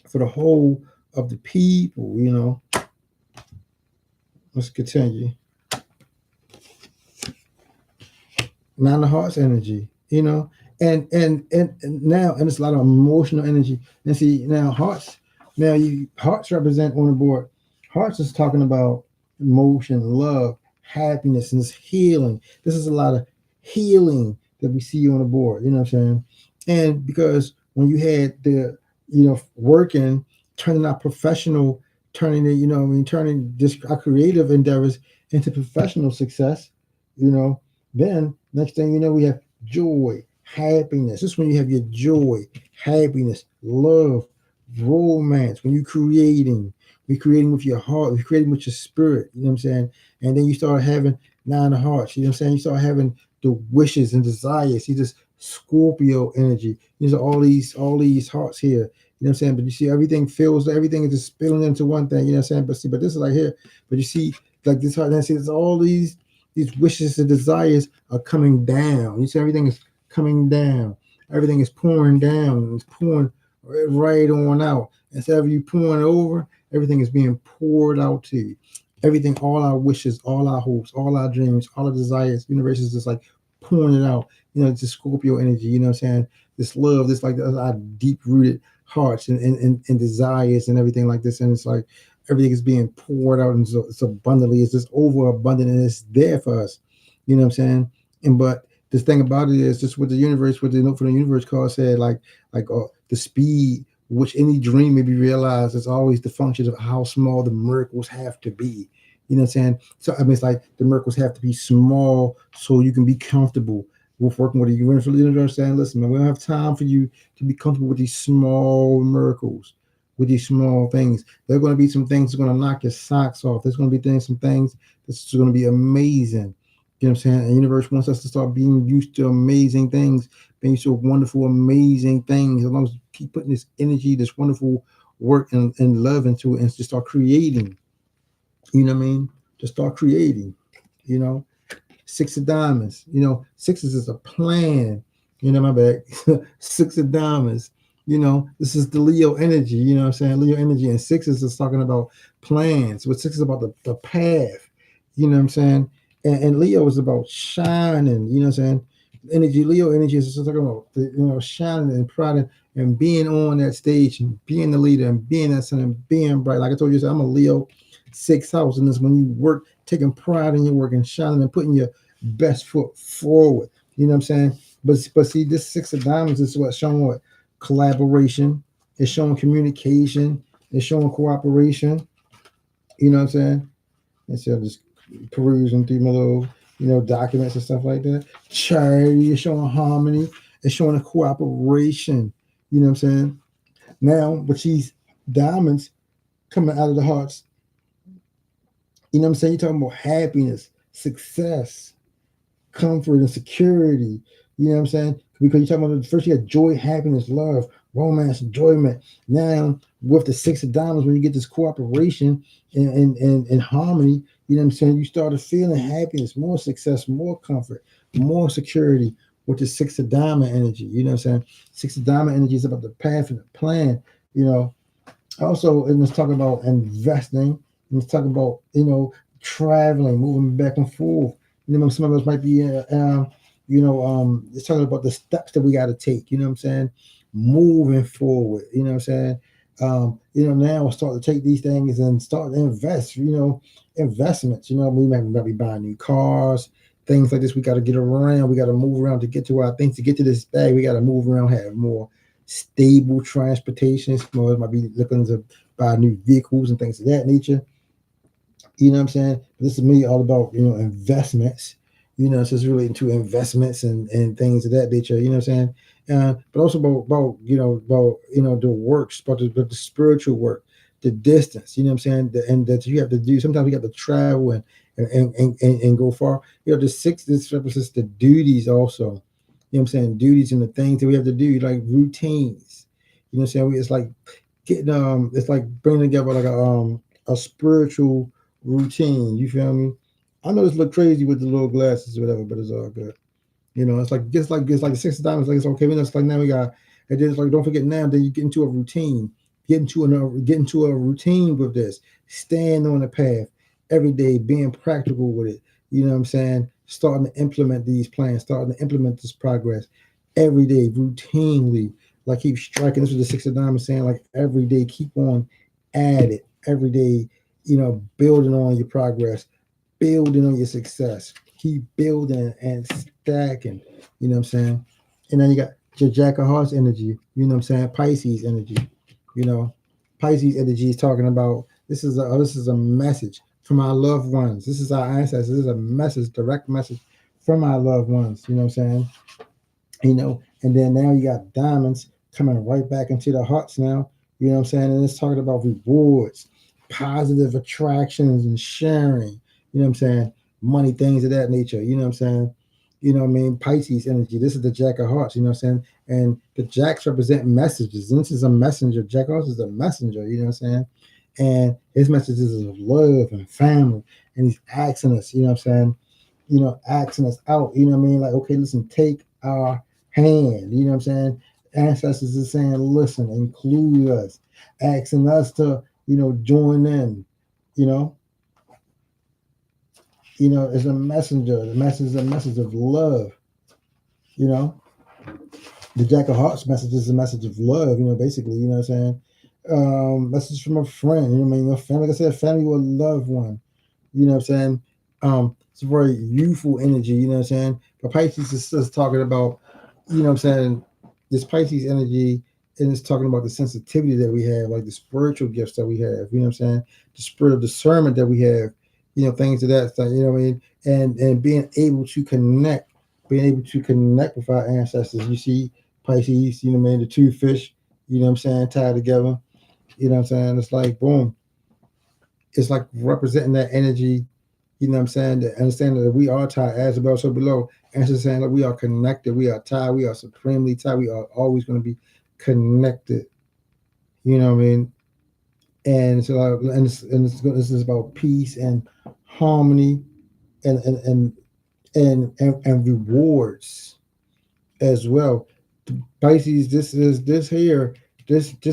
for the whole of the people, Let's continue. Nine of Hearts energy, and now, and it's a lot of emotional energy. And see, now hearts represent on the board. Hearts is talking about emotion, love, happiness, and this healing. This is a lot of healing that we see on the board. You know what I'm saying? And because when you had the, working, turning our professional, turning it, turning this our creative endeavors into professional success, you know, then next thing you know, we have joy, happiness. This is when you have your joy, happiness, love, romance. When you're creating with your heart, you're creating with your spirit. You know what I'm saying? And then you start having nine of hearts. You know what I'm saying? You start having the wishes and desires. See this Scorpio energy. These are all these hearts here. You know what I'm saying? But you see, everything is just spilling into one thing. You know what I'm saying? But this is like here. But you see, like this heart. And see, it's all these wishes and desires are coming down. You see, everything is coming down. Everything is pouring down. It's pouring right on out. Instead of you pouring it over, everything is being poured out to you. Everything, all our wishes, all our hopes, all our dreams, all our desires, universe is just like pouring it out. It's just Scorpio energy. You know what I'm saying? This love, this like our deep rooted hearts and desires and everything like this. And it's like everything is being poured out, and so it's abundantly, it's just overabundant, and it's there for us. You know what I'm saying? And but this thing about it is just with the universe, what the note from the universe card said, like the speed which any dream may be realized is always the function of how small the miracles have to be. You know what I'm saying? So I mean, it's like the miracles have to be small so you can be comfortable with working with the universe. You understand? Listen, man, we don't have time for you to be comfortable with these small miracles, with these small things. There are going to be some things that are going to knock your socks off. There's going to be some things that's going to be amazing. You know what I'm saying? And the universe wants us to start being used to amazing things, being so wonderful, amazing things. As long as you keep putting this energy, this wonderful work and love into it, and just start creating. You know what I mean? Just start creating. You know, Six of Diamonds. Sixes is a plan. My bad. Six of Diamonds. This is the Leo energy. You know what I'm saying? Leo energy, and sixes is talking about plans. But six is about the path. You know what I'm saying? And Leo is about shining. You know what I'm saying? Energy, Leo energy is talking about shining and proud and being on that stage and being the leader and being that son and being bright. Like I told you, I'm a Leo 6th house, and this when you work, taking pride in your work and shining and putting your best foot forward. You know what I'm saying? But see, this 6 of Diamonds is what's showing what collaboration. It's showing communication. It's showing cooperation. You know what I'm saying? Instead of just perusing through my little, documents and stuff like that. Charity is showing harmony. It's showing a cooperation. You know what I'm saying? Now, with these diamonds coming out of the hearts, you know what I'm saying? You're talking about happiness, success, comfort, and security. You know what I'm saying? Because you're talking about first you got joy, happiness, love, romance, enjoyment. Now with the 6 of Diamonds, when you get this cooperation and harmony, you know what I'm saying? You started feeling happiness, more success, more comfort, more security with the 6 of Diamond energy. You know what I'm saying? 6 of Diamond energy is about the path and the plan. You know, also, and it's talking about investing. And it's talking about traveling, moving back and forth. Some of us might be, it's talking about the steps that we got to take. You know what I'm saying? Moving forward. You know what I'm saying? Now we'll start to take these things and start to invest. Investments. We might be buying new cars, things like this. We got to get around. We got to move around to get to our things. To get to this bag, we got to move around, have more stable transportation. Some of us might be looking to buy new vehicles and things of that nature. You know what I'm saying? This is me all about, investments. So it's relating to investments and things of that nature. You know what I'm saying? But also about the works, about the spiritual work, the distance. You know what I'm saying? And that you have to do. Sometimes you have to travel and go far. The 6, this represents the duties also. You know what I'm saying? Duties and the things that we have to do, like routines. You know what I'm saying? It's like getting it's like bringing together like a spiritual routine. You feel me? I know this look crazy with the little glasses or whatever, but it's all good. It's like it's like the 6 of Diamonds. Like it's okay. It's like now we got. And then it's like don't forget now. Then you get into a routine. Get into a routine with this. Staying on the path every day, being practical with it. You know what I'm saying? Starting to implement these plans. Starting to implement this progress every day, routinely. Like keep striking. This was the 6 of Diamonds saying like every day, keep on at it every day. Building on your progress, building on your success. Keep building and stacking. You know what I'm saying? And then you got your Jack of Hearts energy. You know what I'm saying? Pisces energy. Pisces energy is talking about this is a message from our loved ones. This is our ancestors. This is a message, direct message from our loved ones. You know what I'm saying? And then now you got diamonds coming right back into the hearts now. You know what I'm saying? And it's talking about rewards, positive attractions, and sharing. You know what I'm saying? Money, things of that nature. You know what I'm saying? Pisces energy. This is the Jack of Hearts. You know what I'm saying? And the Jacks represent messages. And this is a messenger. Jack of Hearts is a messenger. You know what I'm saying? And his message is of love and family. And he's asking us. You know what I'm saying? Asking us out. You know what I mean? Like, okay, listen, take our hand. You know what I'm saying? Ancestors is saying, listen, include us, asking us to, join in. You know, it's a messenger. The message is a message of love. The Jack of Hearts message is a message of love. Basically, you know what I'm saying? Message from a friend. You know what I mean? Your family, like I said, family or a loved one. You know what I'm saying? It's a very youthful energy. You know what I'm saying? But Pisces is just talking about, you know what I'm saying, this Pisces energy, and it's talking about the sensitivity that we have, like the spiritual gifts that we have, you know what I'm saying, the spirit of discernment that we have, things of that stuff, you know what I mean, and being able to connect with our ancestors. You see Pisces, you know what I mean, the two fish, you know what I'm saying, tied together, you know what I'm saying, it's like boom, it's like representing that energy. You know what I'm saying? To understand that we are tied as above, so below. And just saying that we are connected, we are tied, we are supremely tied, we are always going to be connected. You know what I mean? And so, this is about peace and harmony and rewards as well. Pisces, this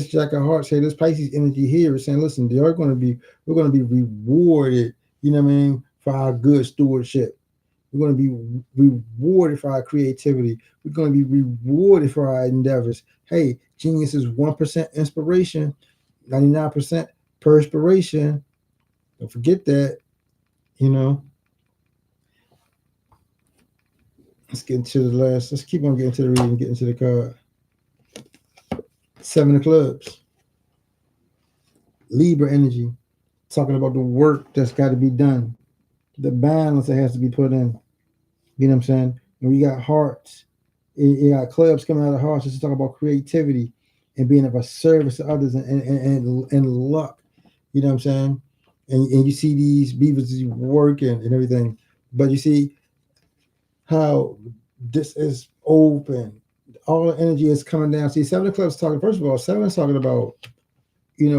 Jack of Hearts here, this Pisces energy here is saying, listen, we're going to be rewarded. You know what I mean? For our good stewardship. We're going to be rewarded for our creativity. We're going to be rewarded for our endeavors. Hey, genius is 1% inspiration, 99% perspiration. Don't forget that, you know. Let's get into the last. Let's keep on getting to the reading, get into the card. 7 of clubs. Libra energy. Talking about the work that's got to be done. The balance that has to be put in. You know what I'm saying? And we got hearts. You got clubs coming out of hearts. Just to talk about creativity and being of a service to others and luck. You know what I'm saying? And you see these beavers working and everything. But you see how this is open. All the energy is coming down. See, 7 of clubs talking, first of all, 7 is talking about,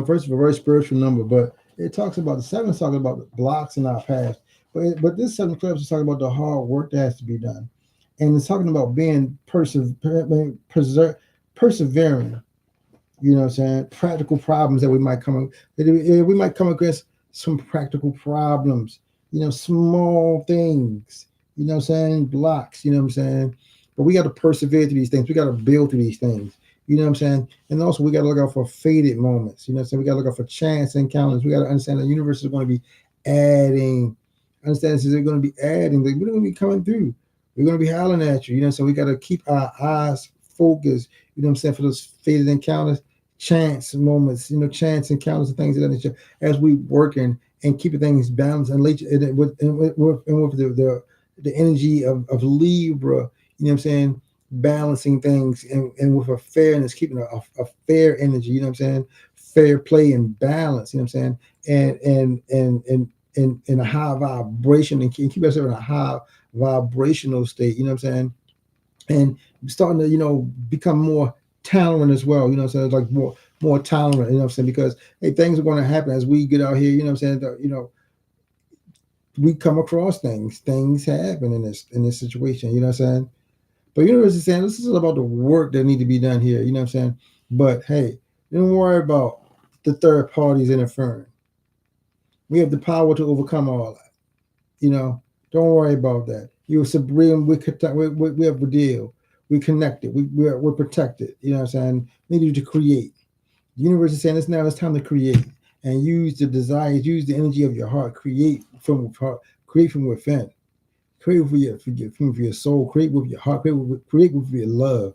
first of all, a very spiritual number, but it talks about the 7 is talking about the blocks in our past. But this 7 of clubs is talking about the hard work that has to be done. And it's talking about being persevering. You know what I'm saying? Practical problems that we might come against some practical problems, small things, you know what I'm saying? Blocks, you know what I'm saying? But we got to persevere through these things. We got to build through these things. You know what I'm saying? And also we got to look out for faded moments. You know what I'm saying? We got to look out for chance encounters. We got to understand the universe is going to be adding. Understand this is going to be adding. We're going to be coming through. We're going to be howling at you. You know what I'm saying? We got to keep our eyes focused. You know what I'm saying? For those faded encounters, chance moments, chance encounters and things of that nature as we working and keeping things balanced and with the energy of Libra, you know what I'm saying? Balancing things and with a fairness, keeping a fair energy, you know what I'm saying? Fair play and balance, you know what I'm saying? And in a high vibration and keep yourself in a high vibrational state, you know what I'm saying? And starting to, become more tolerant as well, you know what I'm saying? Like more tolerant, you know what I'm saying? Because hey, things are going to happen as we get out here, you know what I'm saying? We come across things happen in this situation, you know what I'm saying? But universe is saying this is about the work that need to be done here, you know what I'm saying? But hey, don't worry about the third parties interfering. We have the power to overcome all that, don't worry about that. You're supreme. We have a deal. We connected. We're protected. You know what I'm saying? We need you to create. The universe is saying it's time to create and use the desires, use the energy of your heart. Create from within. Create from your soul. Create with your heart. Create with your love.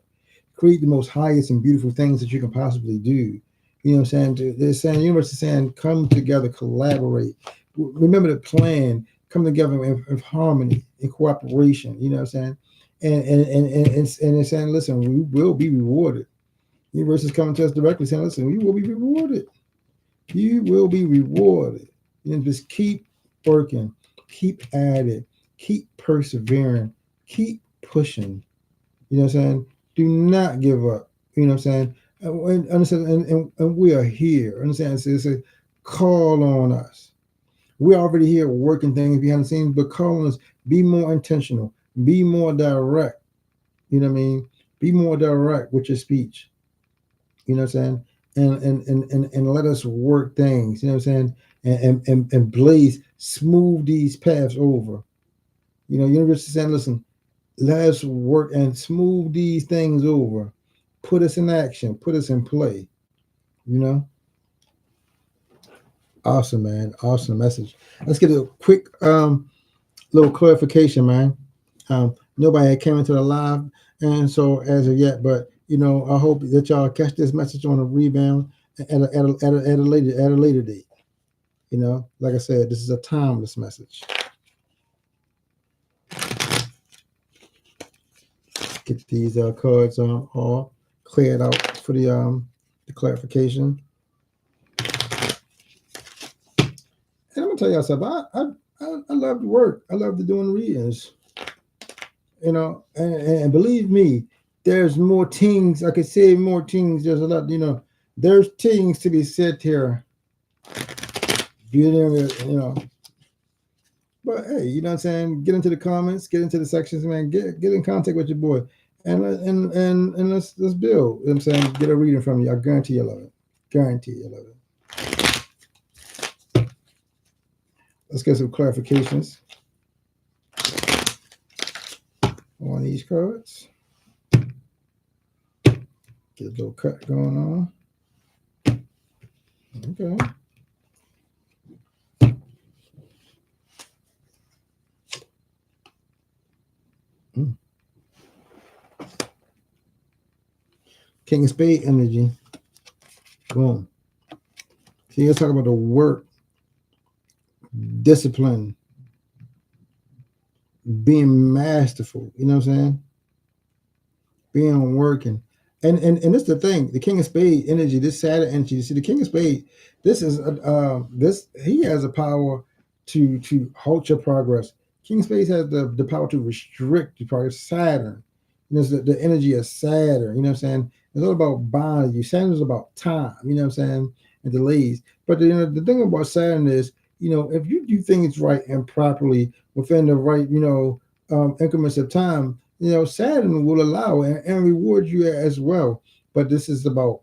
Create the most highest and beautiful things that you can possibly do. You know what I'm saying? They're saying, the universe is saying, come together, collaborate. Remember the plan. Come together in harmony, in cooperation. You know what I'm saying? And it's saying, listen, we will be rewarded. The universe is coming to us directly, saying, listen, you will be rewarded. You will be rewarded. Just keep working, keep at it, keep persevering, keep pushing. You know what I'm saying? Do not give up. You know what I'm saying? And understand, and we are here. Understand? It's a call on us. We're already here working things behind the scenes, but call on us. Be more intentional. Be more direct. You know what I mean? Be more direct with your speech. You know what I'm saying? And let us work things. You know what I'm saying? And blaze, smooth these paths over. Universe is saying, listen, let us work and smooth these things over. Put us in action. Put us in play. Awesome, man. Awesome message. Let's get a quick little clarification, man. Nobody came into the live, and so as of yet, but I hope that y'all catch this message on a rebound at a later date. Like I said, this is a timeless message. Get these cards all cleared out for the clarification. And I'm gonna tell y'all something. I love the work. I love doing readings. And believe me, there's more things I could say. More things. There's a lot. There's things to be said here. But hey, you know what I'm saying? Get into the comments, get into the sections, man. Get in contact with your boy, and let's build. You know what I'm saying? Get a reading from you. I guarantee you love it. Guarantee you love it. Let's get some clarifications. on these cards. Get a little cut going on. Okay. Mm. King of Spade energy. Boom. See, let's talk about the work, discipline, being masterful. You know what I'm saying? Being working. And this is the thing. The King of Spade energy, this Saturn energy. You see, the King of Spade. This is this. He has a power to halt your progress. King of Spades has the power to restrict your progress. Saturn. You know, it's the energy of Saturn. You know what I'm saying? It's all about bonding you. Saturn is about time. You know what I'm saying? And delays. But the thing about Saturn is, if you do things right and properly within the right, increments of time, Saturn will allow and reward you as well. But this is about,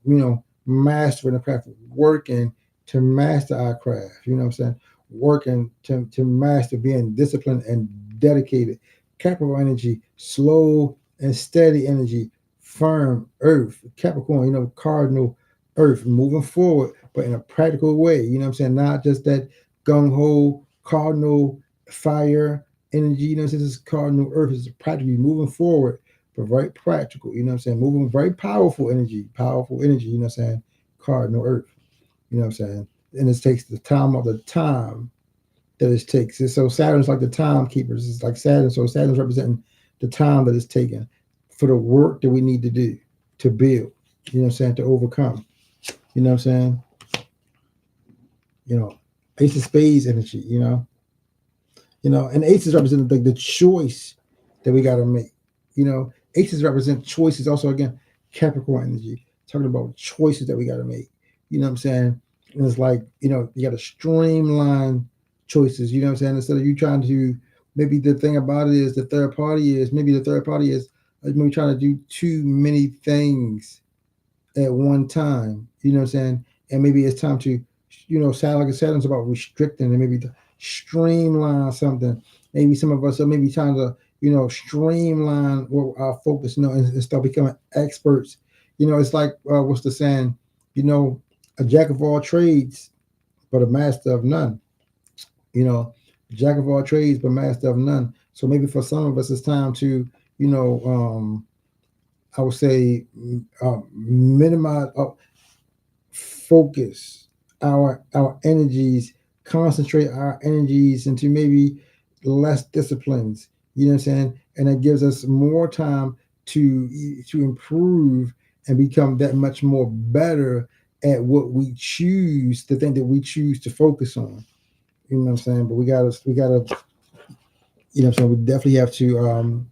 mastering the craft, working to master our craft. You know what I'm saying? Working to master, being disciplined and dedicated. Capricorn energy, slow and steady energy, firm earth. Capricorn, cardinal earth, moving forward, but in a practical way. You know what I'm saying? Not just that gung ho cardinal fire energy. This is cardinal earth. Is practically moving forward, but very practical. You know what I'm saying? Moving very powerful energy. You know what I'm saying? Cardinal earth. You know what I'm saying? And it takes the time that it takes. So Saturn's like the timekeepers. It's like Saturn. So Saturn's representing the time that it's taken for the work that we need to do to build. You know what I'm saying? To overcome. You know what I'm saying? Ace of Spades energy. And aces represent the choice that we got to make. Aces represent choices. Also, again, Capricorn energy, talking about choices that we got to make. You know what I'm saying? And it's like, you got to streamline choices. You know what I'm saying? Instead of you trying to, maybe the thing about it is maybe the third party is maybe trying to do too many things at one time. You know what I'm saying? And maybe it's time to, like I said, it's about restricting and maybe streamline something. Maybe some of us are maybe trying to, streamline our focus, and start becoming experts. It's like, what's the saying? A jack of all trades, but a master of none. Jack of all trades, but master of none. So maybe for some of us, it's time to, I would say, minimize, focus our energies, concentrate our energies into maybe less disciplines. You know what I'm saying? And it gives us more time to improve and become that much more better at what we choose, the thing that we choose to focus on. You know what I'm saying? But we gotta, you know what I'm saying? We definitely have to, you know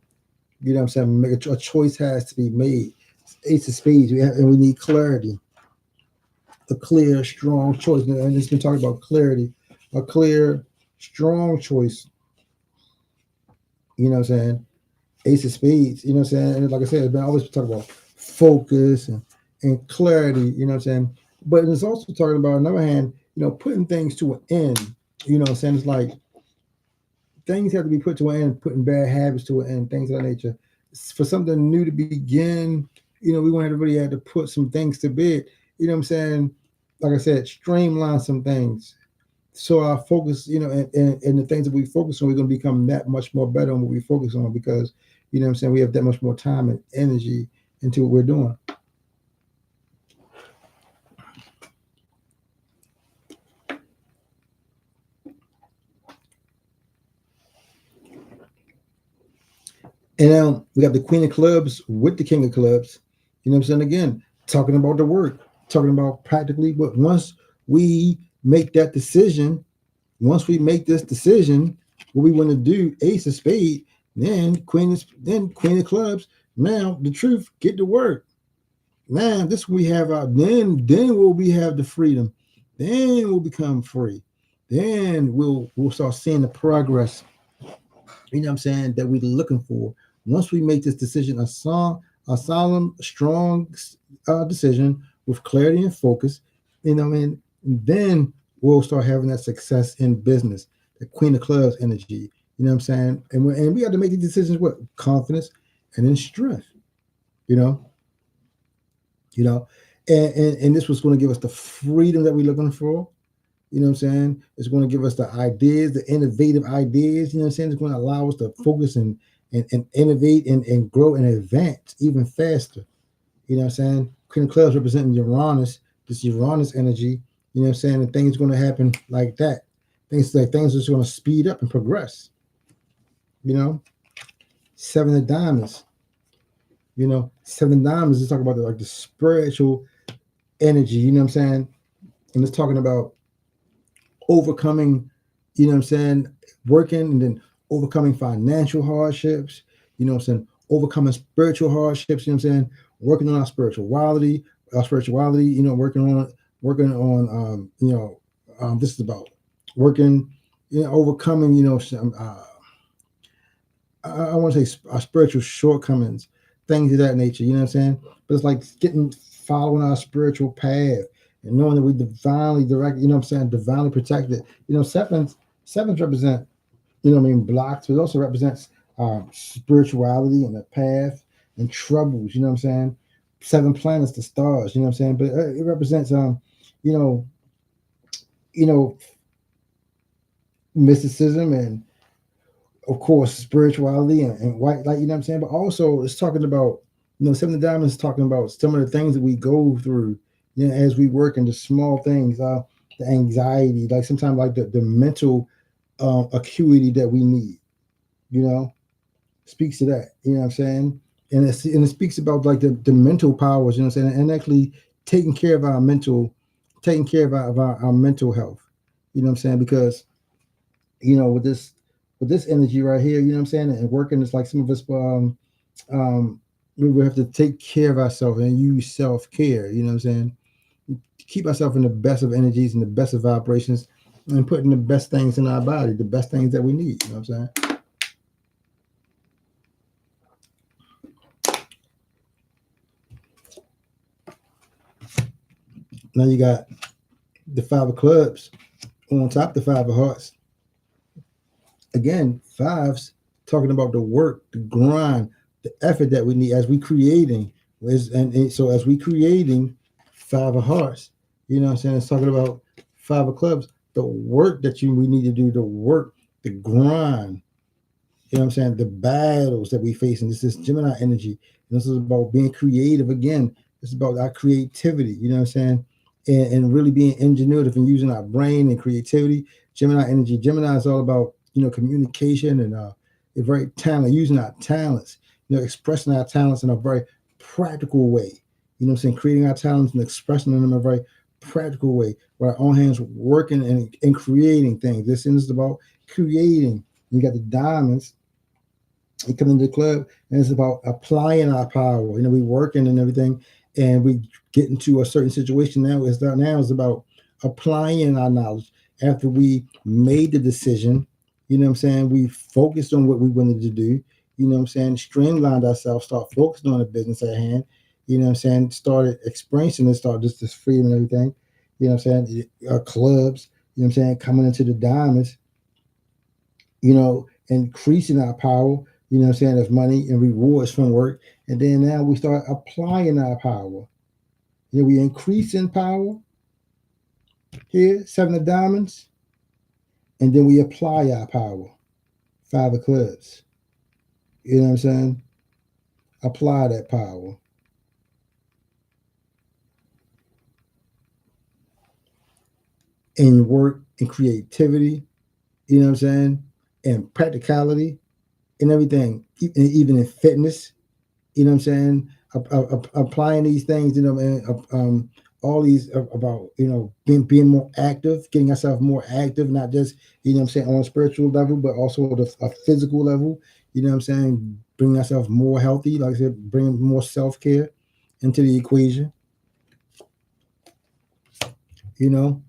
what I'm saying? Make a choice has to be made. Ace of Spades, and we need clarity, a clear, strong choice. And it's been talking about clarity, a clear, strong choice. You know what I'm saying? Ace of Spades. You know what I'm saying? And like I said, it's been always talking about focus and clarity. You know what I'm saying? But it's also talking about, on the other hand, putting things to an end. You know what I'm saying? It's like things have to be put to an end, putting bad habits to an end, things of that nature. For something new to begin, we want everybody to put some things to bed. You know what I'm saying? Like I said, streamline some things. So our focus, and the things that we focus on, we're going to become that much more better on what we focus on because, you know what I'm saying, we have that much more time and energy into what we're doing. And now we got the Queen of Clubs with the King of Clubs. You know what I'm saying? Again, talking about the work, talking about practically. But once we make that decision, once we make this decision, what we want to do, Ace of Spade, then Queen of Clubs. Now the truth, get to work. Now this we have our then will we have the freedom. Then we'll become free. Then we'll start seeing the progress. You know what I'm saying, that we're looking for. Once we make this decision, a solemn, strong decision with clarity and focus, then we'll start having that success in business. The Queen of Clubs energy. You know what I'm saying? And we have to make these decisions with confidence and in strength. You know, you know, and this was going to give us the freedom that we're looking for. You know what I'm saying? It's going to give us the ideas, the innovative ideas. You know what I'm saying? It's going to allow us to focus and innovate and grow and advance even faster. You know what I'm saying? Queen of Clubs representing Uranus, this Uranus energy. You know what I'm saying? And things are going to happen like that. Things are just going to speed up and progress. You know, Seven of Diamonds. You know, Seven of Diamonds is talking about the spiritual energy. You know what I'm saying? And it's talking about overcoming, you know what I'm saying, working and then overcoming financial hardships, you know what I'm saying, overcoming spiritual hardships, you know what I'm saying, working on our spirituality, you know, working on this is about working, you know, overcoming, you know, some I want to say our spiritual shortcomings, things of that nature, you know what I'm saying? But it's like following our spiritual path and knowing that we divinely direct, you know what I'm saying, divinely protected. You know, sevens represent, you know what I mean, blocks, but it also represents spirituality and the path and troubles, you know what I'm saying? Seven planets, the stars, you know what I'm saying? But it represents you know, you know, mysticism and of course, spirituality and white light, you know what I'm saying? But also, it's talking about, you know, Seven of Diamonds is talking about some of the things that we go through, you know, as we work in the small things, the anxiety, like sometimes like the mental acuity that we need, you know, speaks to that, you know what I'm saying? And it speaks about like the mental powers, you know what I'm saying? And actually taking care of taking care of our mental health, you know what I'm saying? Because you know, with this energy right here, you know what I'm saying, and working is like some of us um we will have to take care of ourselves and use self-care, you know what I'm saying? Keep ourselves in the best of energies and the best of vibrations and putting the best things in our body, the best things that we need, you know what I'm saying? Now you got the five of clubs on top of the five of hearts. Again, fives talking about the work, the grind, the effort that we need as we creating. And so as we creating five of hearts, you know what I'm saying? It's talking about five of clubs, the work that we need to do, the work, the grind, you know what I'm saying? The battles that we face. And this is Gemini energy. And this is about being creative again. It's about our creativity, you know what I'm saying? And really being ingenuitive and using our brain and creativity. Gemini energy. Gemini is all about, you know, communication and a very talent, using our talents, you know, expressing our talents in a very practical way. You know what I'm saying? Creating our talents and expressing them in a very practical way. With our own hands working and creating things. This is about creating. You got the diamonds, we come into the club and it's about applying our power. You know, we working and everything, and we get into a certain situation now. It's about applying our knowledge after we made the decision. You know what I'm saying? We focused on what we wanted to do. You know what I'm saying? Streamlined ourselves, start focusing on the business at hand. You know what I'm saying? Started experiencing and start this freedom and everything. You know what I'm saying? Our clubs, you know what I'm saying? Coming into the diamonds, you know, increasing our power, you know what I'm saying, of money and rewards from work. And then now we start applying our power. You know, we increase in power here, seven of diamonds, and then we apply our power, five of clubs. You know what I'm saying? Apply that power in work and creativity, you know what I'm saying? And practicality and everything, even in fitness, you know what I'm saying? Applying these things, you know, and all these about, you know, being more active, getting ourselves more active, not just, you know what I'm saying, on a spiritual level, but also a physical level, you know what I'm saying? Bringing ourselves more healthy, like I said, bringing more self care into the equation, you know.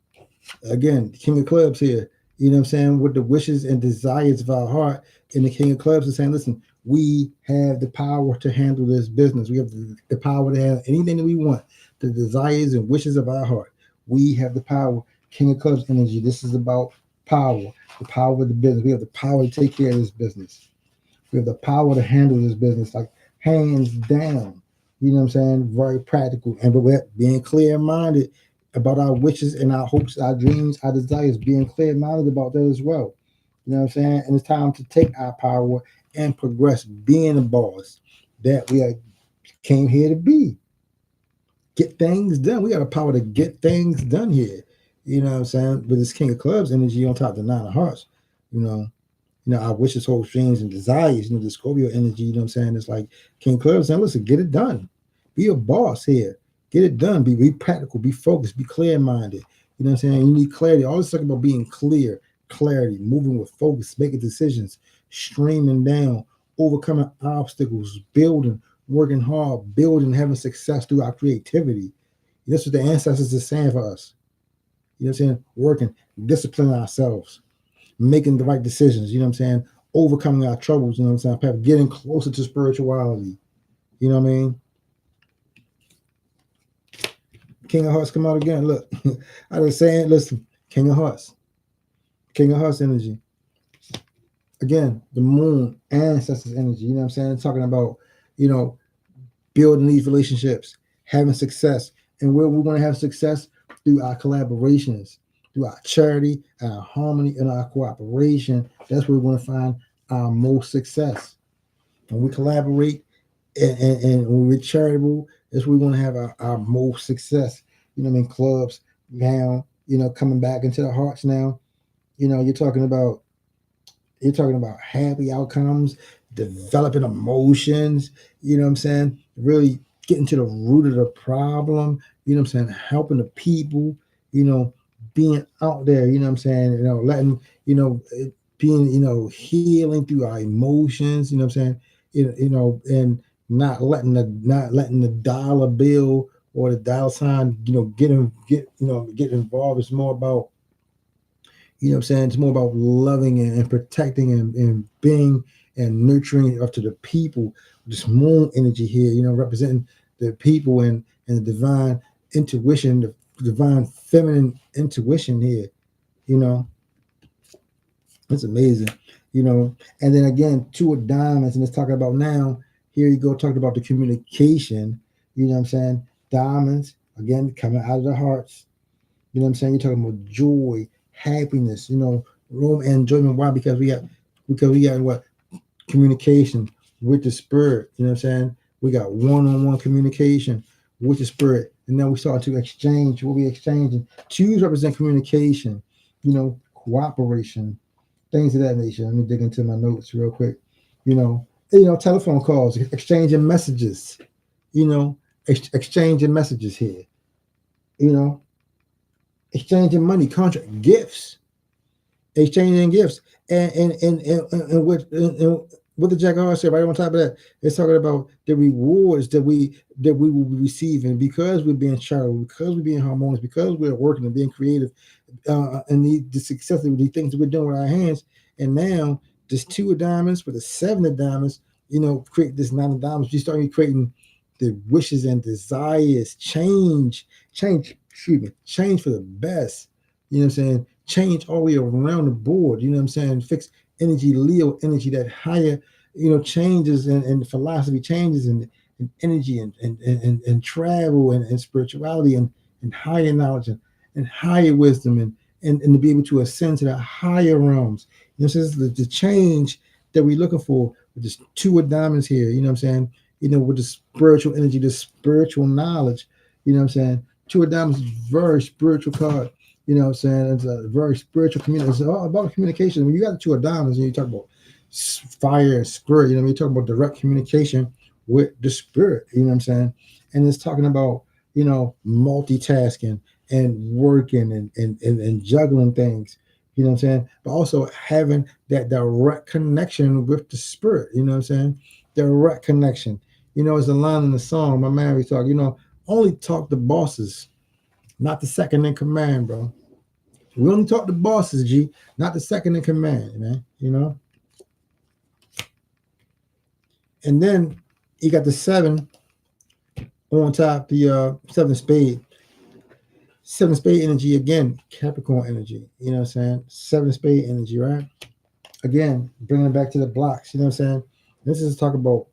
Again, King of Clubs here, you know what I'm saying, with the wishes and desires of our heart. And the King of Clubs is saying, listen, we have the power to handle this business. We have the power to have anything that we want, the desires and wishes of our heart. We have the power. King of Clubs energy. This is about power, the power of the business. We have the power to take care of this business. We have the power to handle this business, like hands down. You know what I'm saying? Very practical. And we're being clear minded about our wishes and our hopes, our dreams, our desires, being clear minded about that as well. You know what I'm saying? And it's time to take our power and progress, being a boss that we are, came here to be. Get things done. We got the power to get things done here. You know what I'm saying? With this King of Clubs energy on top of the Nine of Hearts, you know, our wishes, hopes, dreams, and desires, the Scorpio energy, you know what I'm saying? It's like King Club saying, listen, get it done. Be a boss here. Get it done. Be practical, be focused, be clear-minded. You know what I'm saying? You need clarity. Always talking about being clear, clarity, moving with focus, making decisions, streaming down, overcoming obstacles, building, working hard, building, having success through our creativity. That's what the ancestors are saying for us. You know what I'm saying? Working, disciplining ourselves, making the right decisions, you know what I'm saying? Overcoming our troubles, you know what I'm saying? Getting closer to spirituality. You know what I mean? King of Hearts come out again. Look, I was saying, listen, King of Hearts energy. Again, the moon, ancestors energy, you know what I'm saying? Talking about, building these relationships, having success. And where we're going to have success through our collaborations, through our charity, our harmony, and our cooperation. That's where we're going to find our most success. When we collaborate and when we're charitable, that's where we're going to have our most success. You know what I mean? Clubs now, coming back into the hearts now. You're talking about happy outcomes, developing emotions, you know what I'm saying? Really getting to the root of the problem, you know what I'm saying? Helping the people, being out there, you know what I'm saying? Letting, being, healing through our emotions, you know what I'm saying? And not letting the dollar bill or the dollar sign, get involved. It's more about, you know what I'm saying? It's more about loving and protecting and being and nurturing up to the people. This moon energy here, representing the people and the divine intuition, the divine feminine intuition here, you know. It's amazing, And then again, two of diamonds, and it's talking about now, here you go, talking about the communication, you know what I'm saying? Diamonds, again, coming out of the hearts, you know what I'm saying? You're talking about joy, happiness, room and enjoyment. Why? Because we got what? Communication with the spirit. You know what I'm saying? We got one-on-one communication with the spirit. And then we start to exchange what we exchanging. Twos represent communication, cooperation, things of that nature. Let me dig into my notes real quick. Telephone calls, exchanging messages, exchanging messages here, exchanging money, contract, gifts, exchanging gifts, and what the Jack R said right on top of that, it's talking about the rewards that we will be receiving because we're being charitable, because we're being harmonious, because we're working and being creative, and the success of the things that we're doing with our hands. And now this two of diamonds with the seven of diamonds, create this nine of diamonds. You start creating the wishes and desires, change for the best. You know what I'm saying? Change all the way around the board. You know what I'm saying? Fix energy, Leo energy, that higher, changes and philosophy changes and energy and travel and spirituality and higher knowledge and higher wisdom and to be able to ascend to the higher realms. So this is the change that we're looking for with this two of diamonds here. You know what I'm saying? With the spiritual energy, the spiritual knowledge. You know what I'm saying? Two of diamonds is a very spiritual card. You know what I'm saying? It's a very spiritual community. It's all about communication. When you got the two of diamonds and you talk about fire and spirit, you talk about direct communication with the spirit, you know what I'm saying? And it's talking about, multitasking and working and juggling things, you know what I'm saying? But also having that direct connection with the spirit, you know what I'm saying? Direct connection. It's a line in the song, my man, we talk, only talk to bosses, not the second in command, bro. We only talk to bosses, G, not the second in command, man, And then you got the seven on top, the seven spade. Seven of spade energy again, Capricorn energy. You know what I'm saying? Seven of spade energy, right? Again, bringing it back to the blocks. You know what I'm saying? This is talk about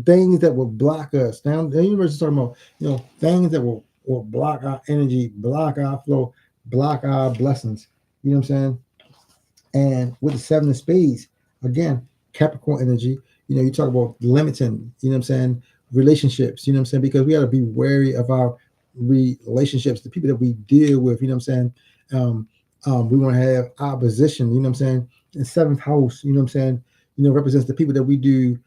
things that will block us. Now the universe is talking about things that will block our energy, block our flow, block our blessings. You know what I'm saying? And with the seven of spades, again, Capricorn energy, you talk about limiting, you know what I'm saying, relationships, you know what I'm saying, because we got to be wary of our relationships, the people that we deal with, you know what I'm saying. We want to have opposition, you know what I'm saying. And seventh house, you know what I'm saying, represents the people that we do,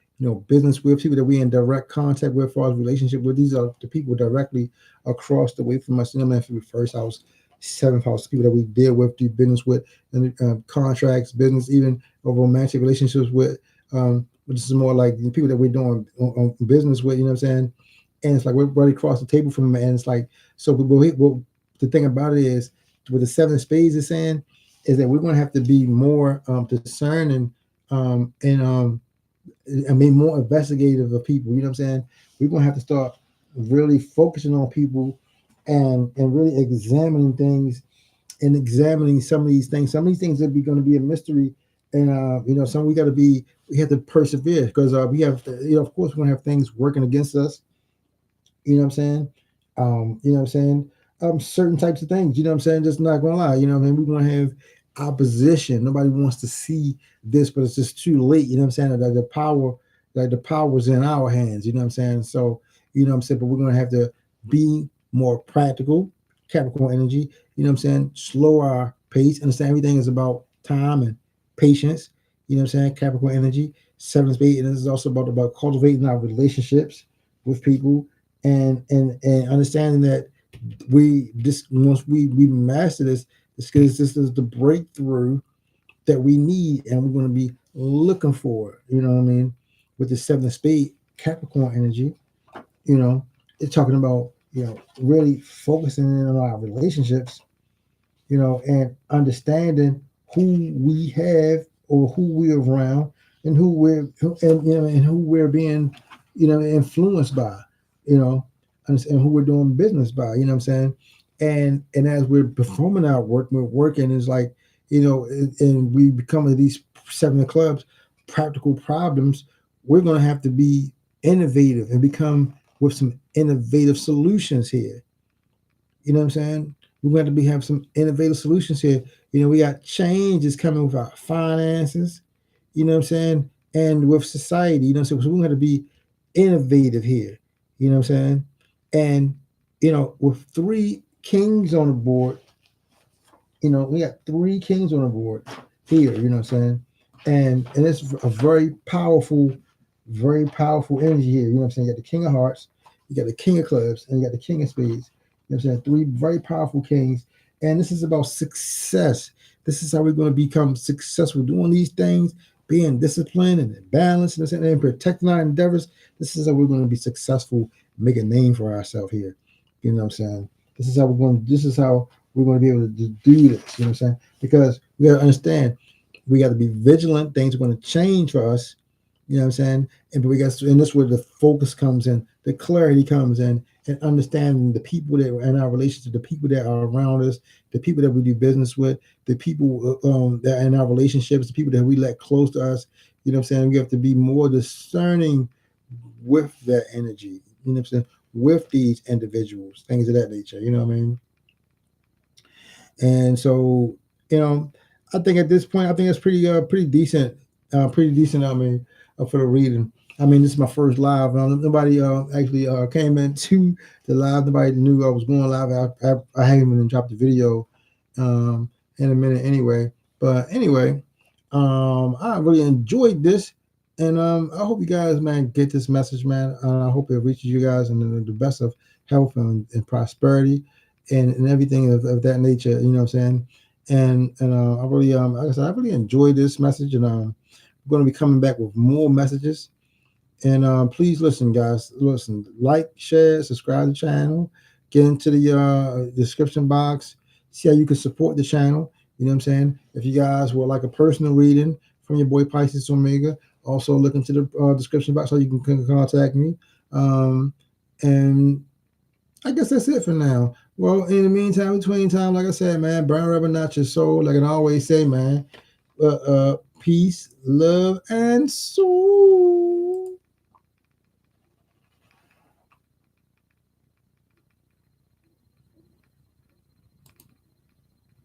business with, people that we in direct contact with, as far as relationship with. These are the people directly across the way from us, you know what I mean, from the first house, seventh house, people that we deal with, do business with, and contracts, business, even romantic relationships with. But this is more like the people that we're doing on business with, you know what I'm saying? And it's like we're right across the table from them. And it's like, so the thing about it is, what the seven of spades is saying is that we're going to have to be more discerning and I mean, more investigative of people. You know what I'm saying? We're going to have to start really focusing on people and really examining things and examining some of these things. Some of these things are going to be a mystery, and some we have to persevere because we have of course we're going to have things working against us. You know what I'm saying? You know what I'm saying? Certain types of things. You know what I'm saying? Just not gonna lie. You know what I mean? We're gonna have opposition. Nobody wants to see this, but it's just too late. You know what I'm saying? That the power's in our hands. You know what I'm saying? So you know what I'm saying. But we're gonna have to be more practical. Capricorn energy. You know what I'm saying? Slow our pace. Understand everything is about time and patience. You know what I'm saying? Capricorn energy. Seven of spades. And this is also about cultivating our relationships with people and understanding that once we master this, because this is the breakthrough that we need and we're going to be looking for it. You know what I mean? With the seven of spade Capricorn energy, it's talking about really focusing in on our relationships, and understanding who we have or who we're around and who we're being, influenced by, you know, and who we're doing business by, you know what I'm saying? And as we're performing our work, we're working is like, and we become these seven of clubs, practical problems, we're going to have to be innovative and become with some innovative solutions here. You know what I'm saying? We're going to have some innovative solutions here. We got changes coming with our finances, you know what I'm saying? And with society, you know what I'm saying? So we're going to be innovative here, you know what I'm saying? And, with three kings on the board, we got three kings on the board here, you know what I'm saying? And it's a very powerful energy here. You know what I'm saying? You got the king of hearts, you got the king of clubs, and you got the king of spades. You know what I'm saying? Three very powerful kings. And this is about success. This is how we're going to become successful doing these things, being disciplined and balanced and protecting our endeavors. This is how we're going to be successful, make a name for ourselves here. You know what I'm saying? This is how we're going to be able to do this. You know what I'm saying? Because we got to understand, we got to be vigilant. Things are going to change for us. You know what I'm saying? And this is where the focus comes in, the clarity comes in, and understanding the people that are in our relationship, the people that are around us, the people that we do business with, the people that are in our relationships, the people that we let close to us. You know what I'm saying? We have to be more discerning with that energy. You know what I'm saying? With these individuals, things of that nature. You know what I mean? And so, I think at this point, I think it's pretty decent, pretty decent. I mean, for the reading. I mean, this is my first live. Nobody actually came into the live. Nobody knew I was going live. I haven't even dropped the video in a minute anyway. But anyway, I really enjoyed this. And I hope you guys, man, get this message, man. I hope it reaches you guys in the best of health and prosperity and everything of that nature. You know what I'm saying? And I really, like I said, I really enjoyed this message, and I'm going to be coming back with more messages. And please listen, guys. Listen, like, share, subscribe to the channel. Get into the description box. See how you can support the channel. You know what I'm saying? If you guys would like a personal reading from your boy Pisces Omega, also look into the description box so you can contact me. And I guess that's it for now. Well, in the meantime, between time, like I said, man, brown rubber not your soul. Like I always say, man. Peace, love, and soul.